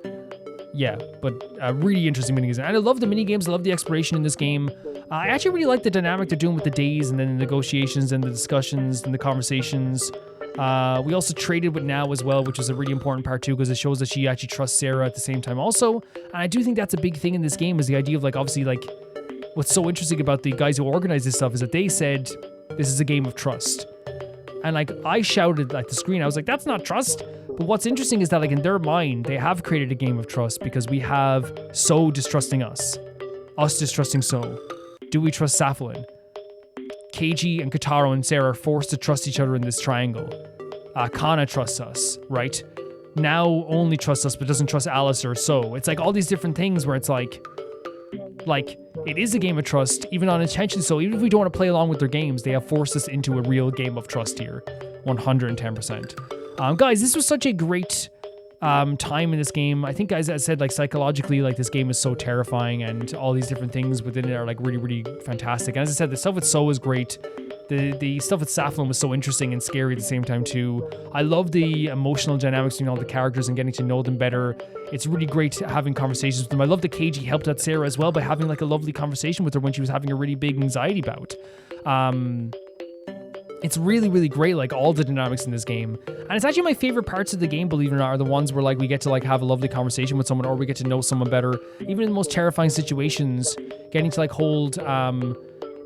[SPEAKER 1] Yeah, but really interesting minigames. And I love the minigames, I love the exploration in this game. I actually really like the dynamic they're doing with the days and then the negotiations and the discussions and the conversations. We also traded with Now as well, which is a really important part too, because it shows that she actually trusts Sarah at the same time also. And I do think that's a big thing in this game, is the idea of, like, obviously, like, what's so interesting about the guys who organize this stuff is that they said this is a game of trust. And, like, I shouted at the screen, I was like, that's not trust. But what's interesting is that, like, in their mind, they have created a game of trust because we have So distrusting us distrusting So. Do we trust Safalin? Keiji and Kotaro and Sarah are forced to trust each other in this triangle. Kanna trusts us, right? Now only trusts us but doesn't trust Alice or So. It's like all these different things where it's like it is a game of trust, even unintentionally so. Even if we don't want to play along with their games, they have forced us into a real game of trust here. 110%. Guys, this was such a great time in this game. I think, as I said, like psychologically, like this game is so terrifying, and all these different things within it are like really, really fantastic. And as I said, the stuff with So is great. The stuff with Safalin was so interesting and scary at the same time too. I love the emotional dynamics between all the characters and getting to know them better. It's really great having conversations with them. I love that Keiji helped out Sarah as well by having like a lovely conversation with her when she was having a really big anxiety bout. It's really, really great, like all the dynamics in this game. And it's actually my favorite parts of the game, believe it or not, are the ones where like we get to like have a lovely conversation with someone, or we get to know someone better. Even in the most terrifying situations, getting to like hold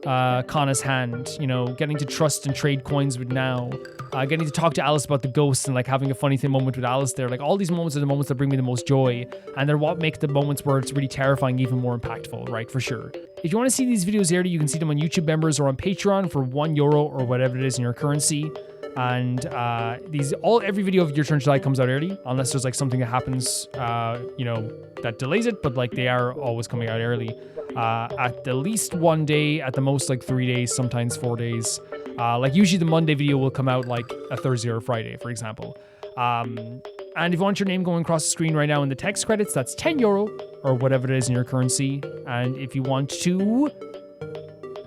[SPEAKER 1] Kanna's hand, you know, getting to trust and trade coins with Now, getting to talk to Alice about the ghosts and like having a funny moment with Alice there. Like all these moments are the moments that bring me the most joy, and they're what make the moments where it's really terrifying even more impactful, right? For sure. If you want to see these videos early, you can see them on YouTube members or on Patreon for €1 or whatever it is in your currency. And every video of Your Turn to Die comes out early, unless there's like something that happens, that delays it. But like they are always coming out early, at the least 1 day, at the most like 3 days, sometimes 4 days. Like usually the Monday video will come out like a Thursday or a Friday, for example. And if you want your name going across the screen right now in the text credits, that's €10 or whatever it is in your currency. And if you want to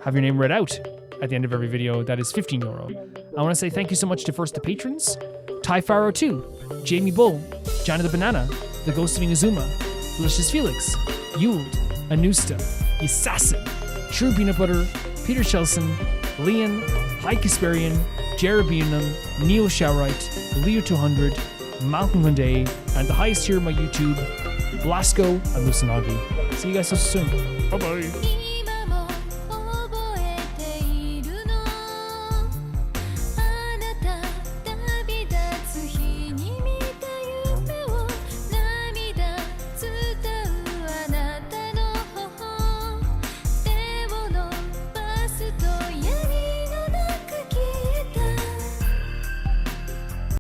[SPEAKER 1] have your name read out at the end of every video, that is €15. I want to say thank you so much to first the patrons: Ty Faro 2, Jamie Bull, Johnny the Banana, The Ghost of Inazuma, Delicious Felix, Yuld, Anusta, Assassin, True Peanut Butter, Peter Shelson, Leon, High Kasperian, Jared Beanham, Neo Showerite, Leo 200, Malcolm Hunday, and the highest tier of my YouTube, Blasco and Lucinagi. See you guys so soon. Bye bye.